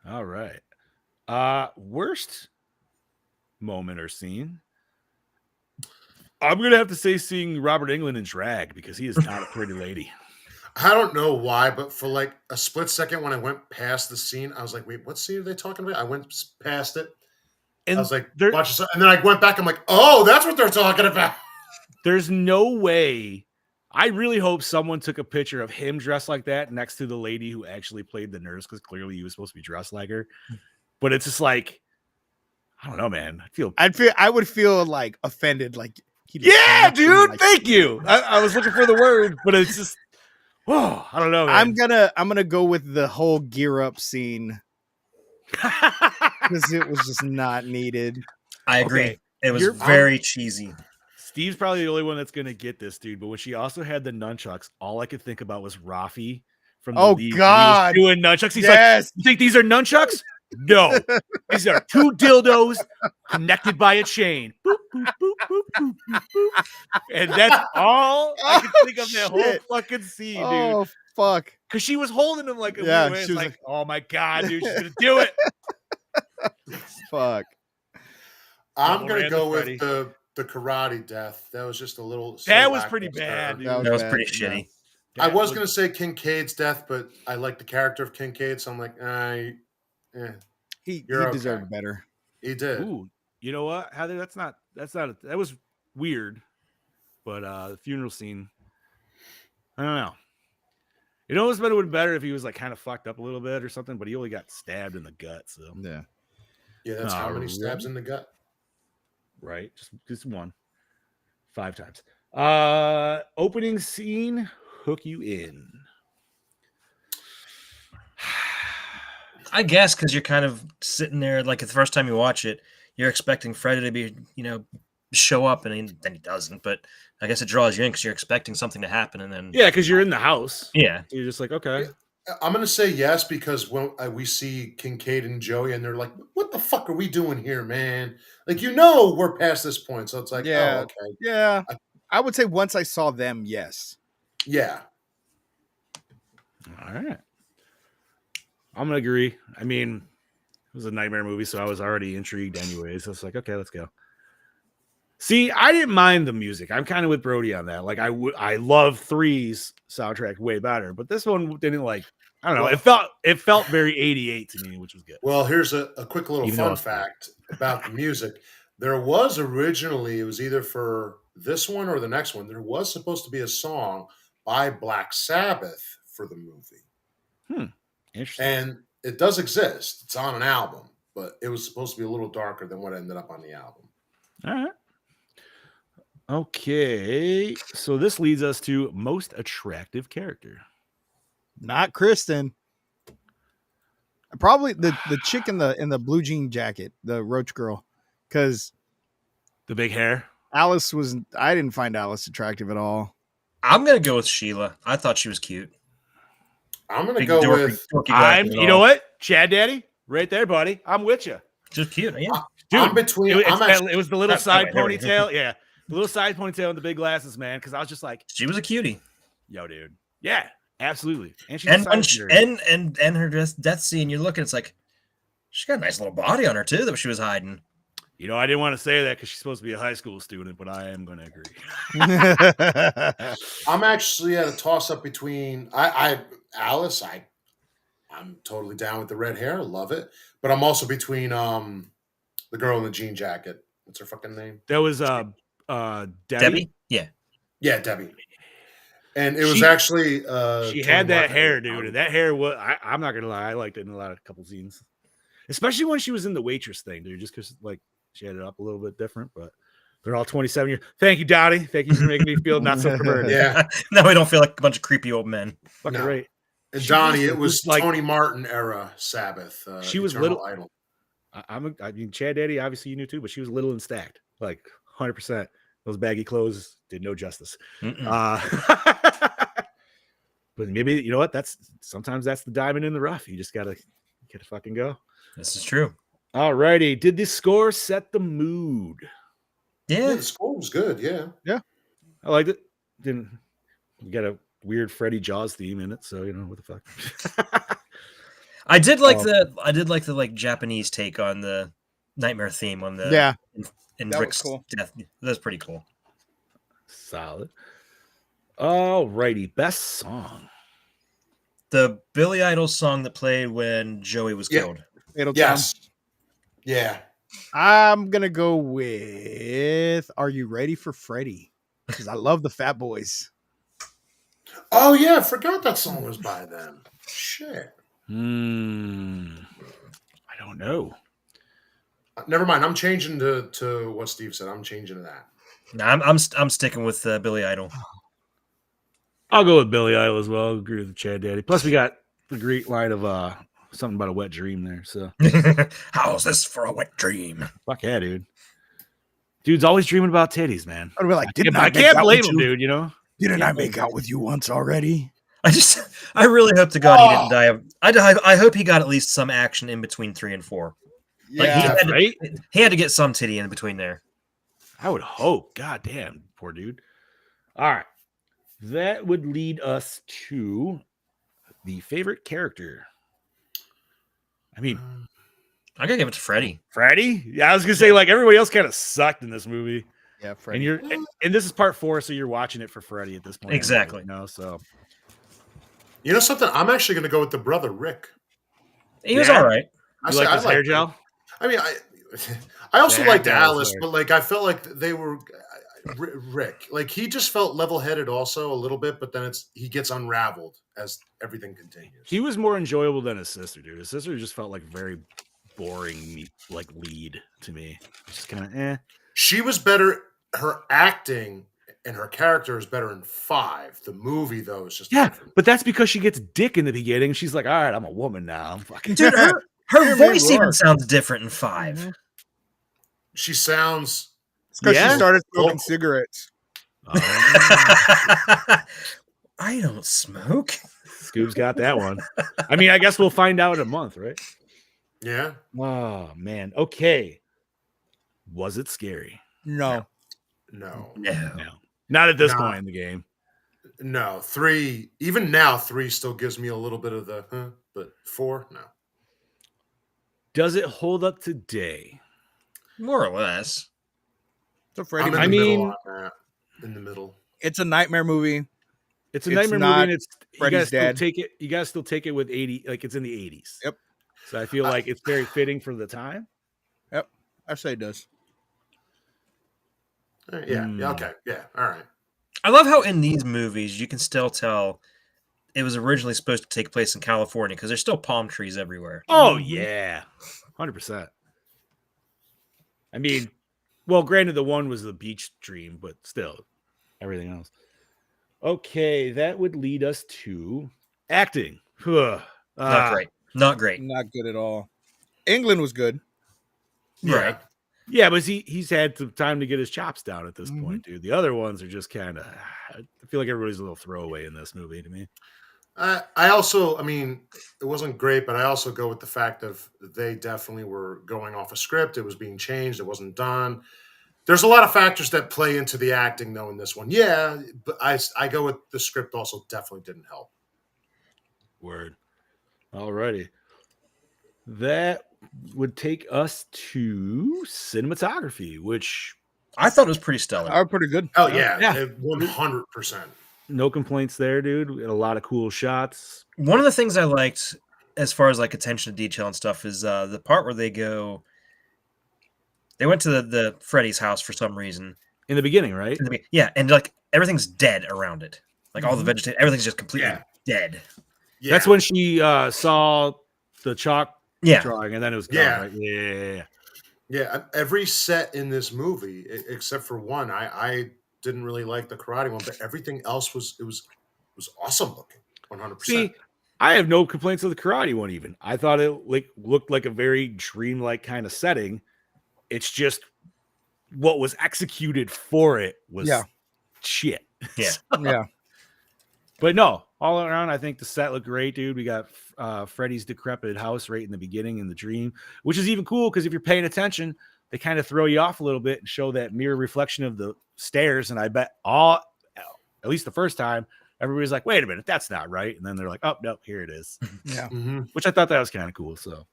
All right. Worst moment or scene. I'm gonna have to say seeing Robert Englund in drag because he is not a pretty lady. I don't know why, but for like a split second when I went past the scene, I was like, wait, what scene are they talking about? I went past it. And I was like, there- watch this. And then I went back. I'm like, oh, that's what they're talking about. there's no way. I really hope someone took a picture of him dressed like that next to the lady who actually played the nurse, because clearly he was supposed to be dressed like her. But it's just like, I don't know, man. I would feel like offended. Like, he just Yeah, looks dude. like- Thank you. I was looking for the word, but it's just, oh, I don't know, man. I'm gonna go with the whole gear up scene because it was just not needed. I agree. Okay. It was You're- very cheesy. Steve's probably the only one that's gonna get this, dude. But when she also had the nunchucks, all I could think about was Rafi from the Oh, League. When he was God. doing nunchucks. He's like, Yes. you think these are nunchucks? No, these are two dildos connected by a chain. Boop, boop, boop, boop, boop, boop, boop. And that's all I can think of that whole Shit. fucking scene, dude. Oh fuck. Because she was holding him like a Yeah, weird way. she It's was like, oh my god, dude, she's gonna do it. Fuck. I'm Double going to ran go the Freddy. with the karate death. That was just a little. so That was pretty lackluster. bad, dude. That That was bad, pretty yeah. shitty. I That was going to say Kincaid's death, but I like the character of Kincaid, so I'm like, He You're okay. deserved better. he did. Ooh, you know what, Heather? That was weird, but the funeral scene, I don't know. It almost would have been better if he was like kind of fucked up a little bit or something, but he only got stabbed in the gut, so Yeah. Yeah, that's how many Alright. stabs in the gut. right, just one, 5 times. Opening scene, hook you in. I guess because you're kind of sitting there, like the first time you watch it, you're expecting Freddy to be, show up, and then he doesn't. But I guess it draws you in because you're expecting something to happen, and then Yeah, because you're in the house. yeah. You're just like, okay. I'm going to say yes because when we see Kincaid and Joey, and they're like, "What the fuck are we doing here, man?" Like, we're past this point, so it's like, Yeah. oh, okay, Yeah. I would say once I saw them, yes. yeah. All right. I'm gonna agree. I mean, it was a nightmare movie, so I was already intrigued anyways. So it's like, okay, let's go. See, I didn't mind the music. I'm kind of with Brody on that. Like, I love 3's soundtrack way better, but this one didn't like. I don't know. It felt very 88 to me, which was good. Well, here's a quick little Even though fun it's- fact about the music. There was originally, it was either for this one or the next one, there was supposed to be a song by Black Sabbath for the movie. Interesting. And it does exist. It's on an album, but it was supposed to be a little darker than what ended up on the album. All right. Okay. So this leads us to most attractive character. Not Kristen. Probably the chick in the blue jean jacket, the roach girl, because The big hair. Alice was. I didn't find Alice attractive at all. I'm gonna go with Sheila. I thought she was cute. I'm going to Big go dorky- with. dorky black and You know all. what? Chad Daddy, right there, buddy. I'm with you. Just cute. Yeah. Dude, I'm between. it was the little That's side right, there we go. ponytail. Yeah. The little side ponytail and the big glasses, man. Because I was just like, She was a cutie. yo, dude. Yeah, absolutely. And she's And a when side she, nerd. and her death scene, you're looking, it's like she got a nice little body on her too that she was hiding. You know, I didn't want to say that because she's supposed to be a high school student, but I am going to agree. I'm actually at a toss up between Alice. I'm totally down with the red hair. Love it. But I'm also between the girl in the jean jacket. What's her fucking name? That was Debbie. Yeah. Yeah, Debbie. And it was She- actually She Tony had that Martin. hair, dude. And that hair was, I'm not going to lie, I liked it in a couple scenes. Especially when she was in the waitress thing, dude, just because, like, she had it up a little bit different, but they're all 27 years. Thank you, Dottie. Thank you for making me feel not so perverted. Yeah. Now we don't feel like a bunch of creepy old men. Fucking No. right. And She Donnie, was it was like- Tony Martin era Sabbath. She was Eternal little- Idol. I mean, Chad Daddy, obviously you knew too, but she was little and stacked, like 100%. Those baggy clothes did no justice. But maybe, you know what? Sometimes that's the diamond in the rough. You just gotta fucking go. This is true. All righty. Did the score set the mood? Yeah, Yeah. the score was good. Yeah. I liked it. You got a weird Freddy Jaws theme in it, so you know what the fuck. I did like the like Japanese take on the nightmare theme on the Yeah, in that was Rick's cool. death. That's pretty cool. Solid. All righty. Best song. The Billy Idol song that played when Joey was Yeah. killed. Fatal Town. Yes. Yeah. I'm gonna go with "Are You Ready for Freddy?" because I love the Fat Boys. Oh yeah, I forgot that song was by them. Shit. I don't know. Never mind. I'm changing to what Steve said. I'm changing to that. No, I'm sticking with Billy Idol. I'll go with Billy Idol as well. I'll agree with Chad Daddy. Plus, we got the great line of something about a wet dream there. So How's this for a wet dream? fuck yeah, dude. Dude's always dreaming about titties, man. I'd be like, "Didn't I I make can't out blame with him, you? dude. You know. Didn't I make out with you once already?" I really hope to God he didn't die of. I hope he got at least some action in between 3 and 4. Like, Yeah, Right? He had to get some titty in between there. I would hope. God damn, poor dude. All right. That would lead us to the favorite character. I mean, I gotta give it to Freddie. Freddy? Yeah, I was gonna say, like, everybody else kind of sucked in this movie. yeah, And Freddy. and this is part 4, so you're watching it for Freddy at this point. Exactly. You know, so You know something? I'm actually going to go with the brother Rick. He was Yeah? all right. I you say like I his hair like gel? I mean, I also The liked hair gel was Alice, weird. but like I felt like they were Rick. Like he just felt level-headed also a little bit, but then he gets unraveled as everything continues. He was more enjoyable than his sister, dude. His sister just felt like very boring, like lead to me. Just kind of She was better. Her acting and her character is better in 5. The movie though is just Yeah, different. but that's because she gets dick in the beginning. She's like, all right, I'm a woman now. I'm fucking Dude, her Hear me voice even roar. sounds different in 5. She sounds. Because Yeah? she started smoking Oh. cigarettes. I don't smoke. Scoob's got that one. I mean, I guess we'll find out in a month, right? Yeah. Oh man. Okay. Was it scary? No. No. No. No. Not at this Nah. point in the game. No. 3. Even now, 3 still gives me a little bit of the. But 4, no. Does it hold up today? More or less. It's a Freddy I'm in movie. the I middle mean- on that. In the middle. It's a nightmare movie. It's a It's nightmare not movie. And it's you Freddy's guys still dad. take it. You guys still take it with 80, like it's in the 80s. Yep. So I feel I- like it's very fitting for the time. Yep, I say it does. Yeah. Okay. Yeah. All right. I love how in these movies you can still tell it was originally supposed to take place in California because there's still palm trees everywhere. Oh yeah, 100%. I mean, well, granted, the one was the beach dream, but still, everything else. Okay, that would lead us to acting. Not great. Not great. Not good at all. England was good. Yeah. Right. Yeah, but he's had some time to get his chops down at this Mhm. point, dude. The other ones are just kind of. I feel like everybody's a little throwaway in this movie to me. I also, I mean, it wasn't great, but I also go with the fact of they definitely were going off a script. It was being changed. It wasn't done. There's a lot of factors that play into the acting, though, in this one. Yeah, but I go with the script also definitely didn't help. Word. Alrighty. That would take us to cinematography, which I thought it was pretty stellar. Are pretty good. Oh, yeah. Yeah. 100%. no complaints there, dude. We had a lot of cool shots. One of the things I liked as far as like attention to detail and stuff is the part where they went to the Freddy's house for some reason. In the beginning, right? Yeah, and like everything's dead around it. Like all the vegetation, everything's just completely Yeah. dead. Yeah. That's when she saw the chalk Yeah. drawing, and then it was gone, Yeah. right? Yeah. Yeah, every set in this movie, except for one, I didn't really like the karate one, but everything else was awesome looking, 100%. See, I have no complaints with the karate one. Even I thought it looked like a very dreamlike kind of setting. It's just what was executed for it was shit. Yeah. Yeah. But no, all around, I think the set looked great, dude. We got Freddy's decrepit house right in the beginning in the dream, which is even cool because if you're paying attention, they kind of throw you off a little bit and show that mirror reflection of the stairs. And I bet at least the first time, everybody's like, wait a minute, that's not right. And then they're like, oh, no, here it is. Yeah. Mhm. Which I thought that was kind of cool. So,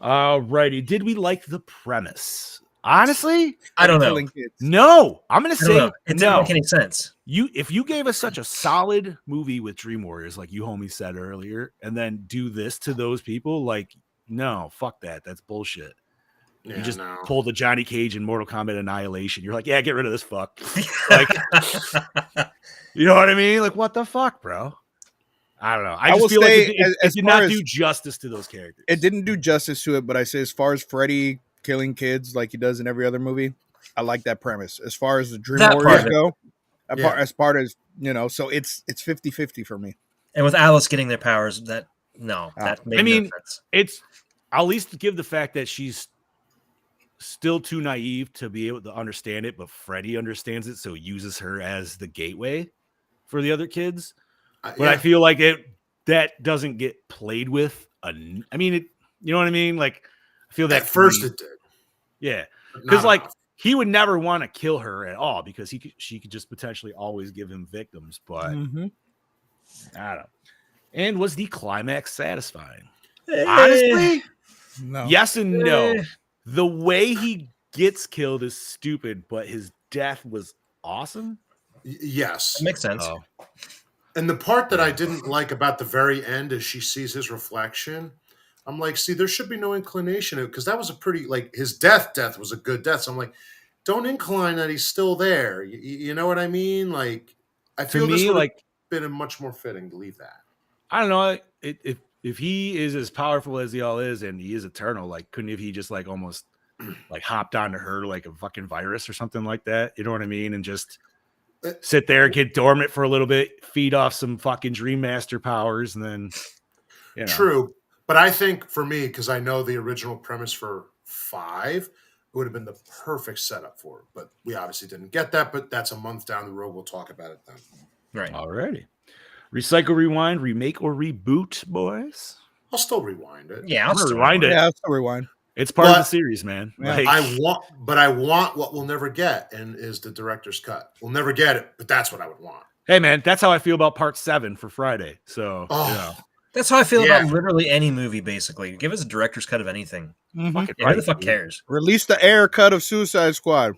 alrighty. Did we like the premise? Honestly, I don't know. Killing kids. no. I'm gonna I don't say know. It didn't no. make any sense. If you gave us such a solid movie with Dream Warriors, like you homies said earlier, and then do this to those people, like no, fuck that. That's bullshit. Yeah, You just no. pull the Johnny Cage in Mortal Kombat Annihilation. You're like, yeah, get rid of this fuck. Like, you know what I mean? Like, what the fuck, bro? I don't know. I will just feel like say, it as did far not as- do justice to those characters. It didn't do justice to it, but I say as far as Freddy killing kids like he does in every other movie, I like that premise. As far as the Dream That Warriors part. go, Yeah. as part as so it's 50-50 for me. And with Alice getting their powers, that made I mean, no sense. it's I'll at least give the fact that she's still too naive to be able to understand it, but Freddy understands it, so uses her as the gateway for the other kids. But I feel like that doesn't get played with. I mean, you know what I mean? Like, I feel that at first it did. yeah, but because not like enough. he would never want to kill her at all because she could just potentially always give him victims. But Mm-hmm. I don't know. And was the climax satisfying? Eh. Honestly, No. yes and no. Eh. The way he gets killed is stupid, but his death was awesome. Yes. That makes sense. Oh, And the part that I didn't like about the very end is she sees his reflection. I'm like, see, there should be no inclination because that was a pretty his death was a good death. So I'm like, don't incline that he's still there. You know what I mean? Like, I to feel this me, would have like been a much more fitting to leave that. I don't know. If he is as powerful as he all is, and he is eternal, like couldn't he just like almost like hopped onto her like a fucking virus or something like that? You know what I mean? And just sit there, get dormant for a little bit, feed off some fucking Dream Master powers, and then True. But I think for me, because I know the original premise for 5, it would have been the perfect setup for it. But we obviously didn't get that. But that's a month down the road. We'll talk about it then. Right. Alrighty. Recycle, rewind, remake, or reboot, boys. I'll still rewind it. Yeah, I'm I'll gonna still rewind it. Yeah, let's rewind. It's part of the But- series, man. Yeah. Like, I want what we'll never get, and is the director's cut. We'll never get it, but that's what I would want. hey, man, that's how I feel about part 7 for Friday. So, Oh, you know, That's how I feel Yeah. about literally any movie, basically. Give us a director's cut of anything. Mhm. fuck it, Yeah, who the right, fuck dude. cares? Release the air cut of Suicide Squad.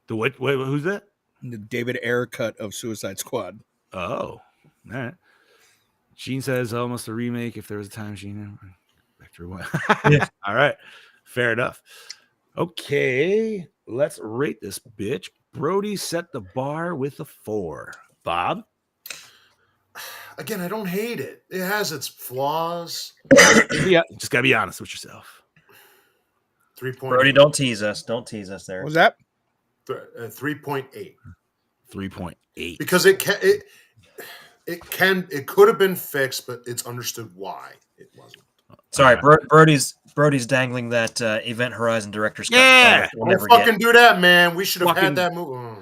The what? Wait, who's that? The David Ayer cut of Suicide Squad. Oh, all right. Gene says almost a remake. If there was a time machine, back to rewind. Yeah. All right, fair enough. Okay, let's rate this bitch. Brody set the bar with a 4. Bob? Again, I don't hate it. It has its flaws. Yeah, just gotta be honest with yourself. 3.8. Brody, don't tease us. Don't tease us there. What was that? 3.8. 3.8. Because it could have been fixed, but it's understood why it wasn't. Sorry, Brody's dangling that Event Horizon director's cut. Yeah. We'll Don't never fucking do that, man. We should have Fucking- had that movie.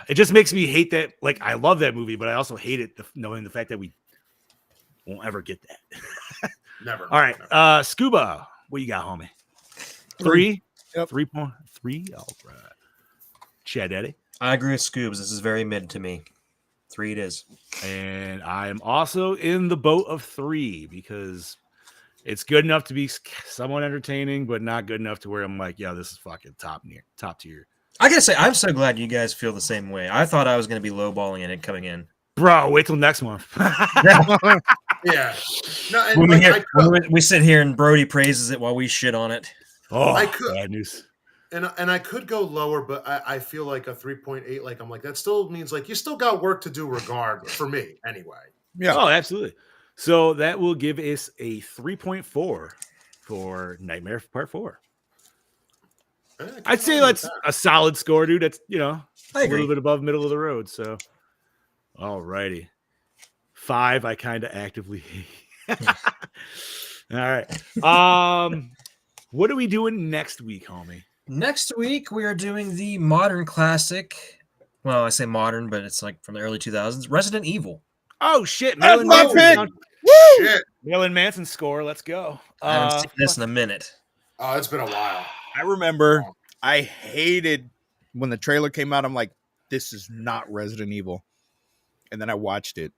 It just makes me hate that. Like, I love that movie, but I also hate it knowing the fact that we won't ever get that. Never. All right, Never. Scuba, what you got, homie? 3? Yep. 3.3? All right. Chad Eddie? I agree with Scoobs. This is very mid to me. 3 it is. And I am also in the boat of 3 because it's good enough to be somewhat entertaining, but not good enough to where I'm like, yeah, this is fucking top tier. I gotta say, I'm so glad you guys feel the same way. I thought I was going to be lowballing in it coming in. Bro, wait till next month. Yeah. No, and When, like, we sit here and Brody praises it while we shit on it. Oh, I could- bad news. and I could go lower, but I feel like a 3.8. Like I'm like that still means like you still got work to do, regardless. For me, anyway. Yeah. Oh, absolutely. So that will give us a 3.4 for Nightmare Part 4. I'd say that's a solid score, dude. That's, I a agree. little bit above middle of the road. So, all righty. 5, I kind of actively hate. All right. What are we doing next week, homie? Next week, we are doing the modern classic. Well, I say modern, but it's like from the early 2000s. Resident Evil. Oh, shit. That's Marilyn my Manson. pick. Shit. Marilyn Manson score. Let's go. I haven't seen this in a minute. Oh, it's been a while. I remember I hated when the trailer came out. I'm like, this is not Resident Evil. And then I watched it.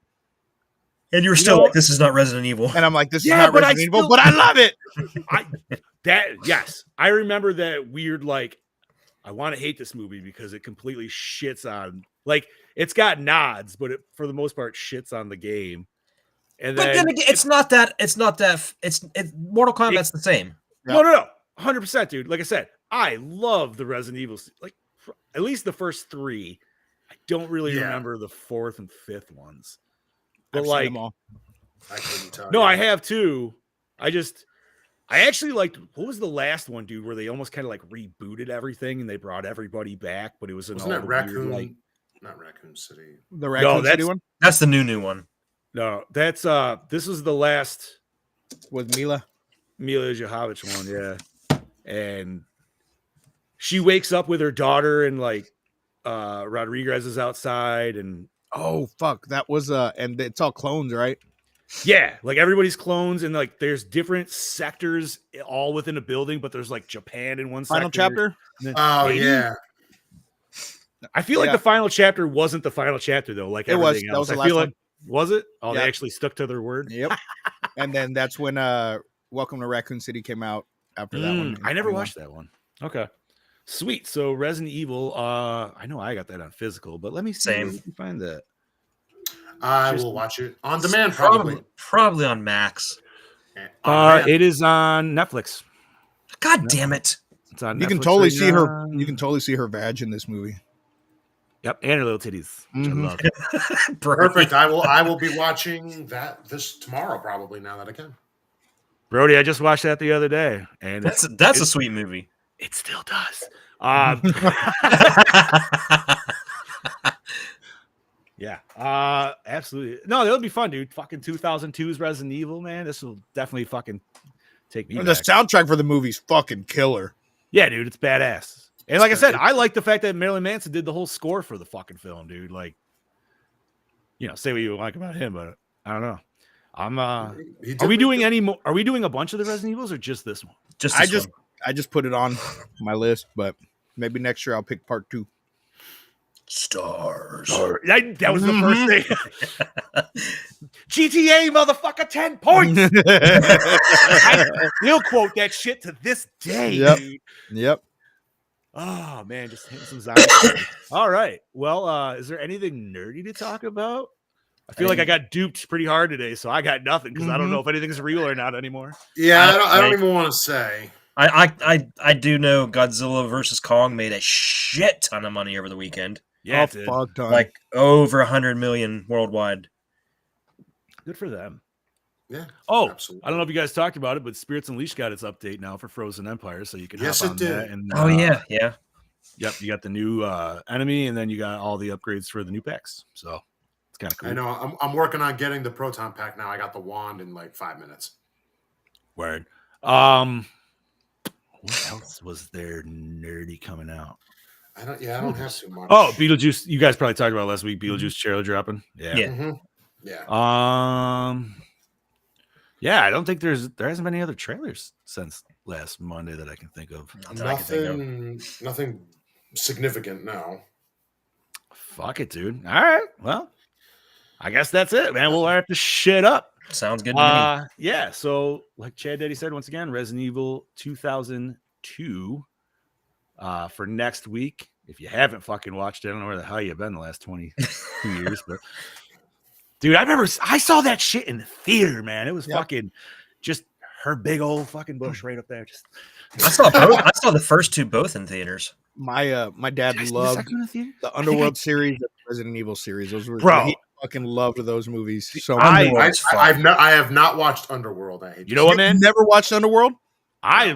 And you were You still know- like, this is not Resident Evil. And I'm like, this is Yeah, not but I Resident Evil, still- but I love it. Yes. I remember that weird, like, I want to hate this movie because it completely shits on, like, it's got nods, but it, for the most part, shits on the game. And But then again, it's not that. Mortal Kombat's the same. No. 100%, dude. Like I said, I love the Resident Evil. Like, at least the first 3. I don't really Yeah. remember the 4th and 5th ones. But I've seen like, them all. I couldn't tell. no, you. I have too. I actually liked, what was the last one, dude, where they almost kind of like rebooted everything and they brought everybody back, but it was in Wasn't all that the Raccoon? weird, like, Not Raccoon City. The Raccoon City that's- one That's the new one. no, that's this is the last with Mila. Mila Jovovich one, yeah. And she wakes up with her daughter and like Rodriguez is outside and Oh fuck, that was and it's all clones, right? yeah, like everybody's clones and like there's different sectors all within a building, but there's like Japan in one Final sector. chapter. and then Oh maybe- yeah. I feel like Yeah. the final chapter wasn't the final chapter though. Like It was. everything That else. was the I feel last like was it? Oh, Yeah. they actually stuck to their word. Yep. And then that's when Welcome to Raccoon City came out after that one. I never watched that one. Okay. Sweet. So Resident Evil, I know I got that on physical, but let me see Same. if we can find that. I Just- will watch it on demand probably. Probably on Max. On demand. It is on Netflix. God damn it. It's on You can Netflix totally right see now. her. You can totally see her vag in this movie. Yep, and her little titties. Which Mhm. I love. Perfect. I will be watching that this tomorrow probably now that I can. Brody, I just watched that the other day, and That's a sweet movie. it still does. Yeah, absolutely. No, that'll be fun, dude. Fucking 2002's Resident Evil, man. This will definitely fucking take me The back. soundtrack for the movie's fucking killer. Yeah, dude, it's badass. And like I said, I like the fact that Marilyn Manson did the whole score for the fucking film, dude. Like, say what you like about him, but I don't know. He did Are we make doing the- any more? Are we doing a bunch of the Resident Evils or just this one? Just I this just one. I just put it on my list, but maybe next year I'll pick part 2. Stars. That was the first thing. GTA, motherfucker, 10 points. I still quote that shit to this day, Yep. dude. Yep. Oh man, just hitting some zombie. All right. Well, is there anything nerdy to talk about? I feel like I got duped pretty hard today, so I got nothing because I don't know if anything's real or not anymore. Yeah, I don't even want to say. I do know Godzilla versus Kong made a shit ton of money over the weekend. Yeah, Oh, fuck ton. Like over 100 million worldwide. Good for them. Yeah. Oh, absolutely. I don't know if you guys talked about it, but Spirits Unleashed got its update now for Frozen Empire, so you can Yes, hop it on did. that. And Oh yeah. Yep, you got the new enemy, and then you got all the upgrades for the new packs. So it's kind of cool. I know. I'm working on getting the Proton pack now. I got the wand in like 5 minutes. Word. What else was there nerdy coming out? I don't have too much. Oh, Beetlejuice. You guys probably talked about last week. Beetlejuice trailer dropping. Yeah. Mm-hmm. Yeah. Yeah, I don't think there hasn't been any other trailers since last Monday that I can think of. Nothing significant now. Fuck it, dude. All right. Well, I guess that's it, man. We'll wrap this shit up. Sounds good to me. Yeah. So, like Chad Daddy said, once again, Resident Evil 2002 for next week. If you haven't fucking watched it, I don't know where the hell you've been the last 22 years, but dude, I saw that shit in the theater, man. It was fucking just her big old fucking bush right up there. Just I saw both. I saw the first two both in theaters. My dad loved the Underworld series, the Resident Evil series. Those were he fucking loved those movies so much. I have not watched Underworld. I hate you know what, man? Never watched Underworld? I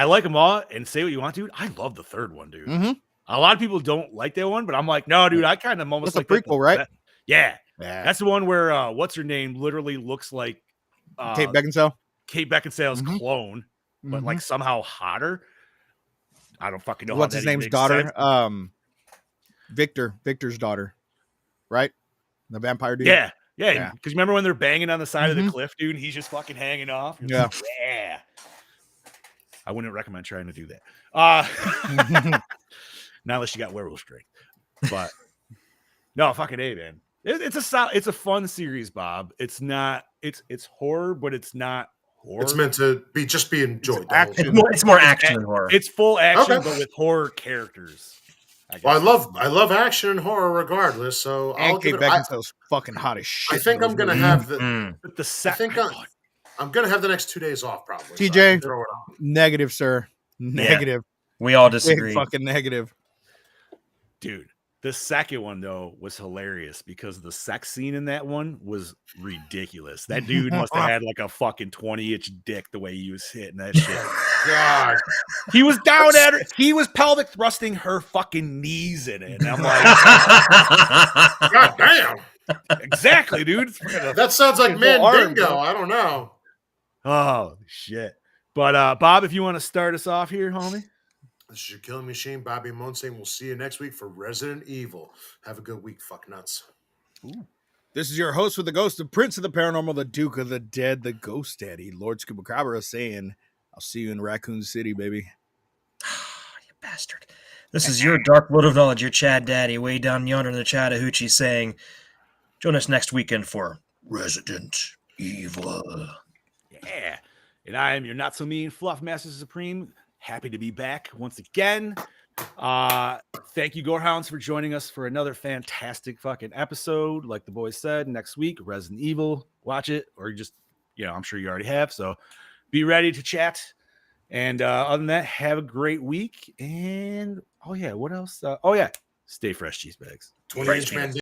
like them all, and say what you want, dude. I love the third one, dude. Mm-hmm. A lot of people don't like that one, but I'm like, no, dude. I kind of almost That's like a prequel, right? Yeah, that's the one where what's her name literally looks like Kate Beckinsale. Kate Beckinsale's clone, but like somehow hotter. I don't fucking know. What's his name's daughter? Victor's daughter, right? The vampire dude. Yeah. Because remember when they're banging on the side of the cliff, dude? And he's just fucking hanging off. Yeah. Yeah. I wouldn't recommend trying to do that. Not unless you got werewolf strength. But no, fucking A, man. It's a fun series, Bob. It's not. It's horror, but it's not horror. It's meant to be enjoyed. It's more action than horror. It's full action, but with horror characters. I love action and horror regardless. So and Kate Beckinsale's fucking hot as shit. I think I'm gonna have I'm gonna have the next 2 days off probably. TJ, negative, sir. Negative. Yeah, we all disagree. Big fucking negative. Dude, the second one though was hilarious because the sex scene in that one was ridiculous. That dude must have had like a fucking 20-inch dick the way he was hitting that shit. God. He was down at her. He was pelvic thrusting her fucking knees in it. And I'm like, God damn. Exactly, dude. That sounds like Mandingo. I don't know. Oh shit. But Bob, if you want to start us off here, homie. This is your Killing Machine, Bobby Monsing. We'll see you next week for Resident Evil. Have a good week, fuck nuts. Ooh. This is your host with the ghost, the Prince of the Paranormal, the Duke of the Dead, the Ghost Daddy, Lord Scubacabra, saying, I'll see you in Raccoon City, baby. You bastard. This is your Dark World of Knowledge, your Chad Daddy, way down yonder in the Chattahoochee, saying, join us next weekend for Resident Evil. Yeah. And I am your not so mean Fluff Master Supreme. Happy to be back once again. Thank you, Gorehounds, for joining us for another fantastic fucking episode. Like the boys said, next week, Resident Evil. Watch it, or just, I'm sure you already have. So be ready to chat. And other than that, have a great week. And what else? Stay fresh, cheese bags. 20-inch man.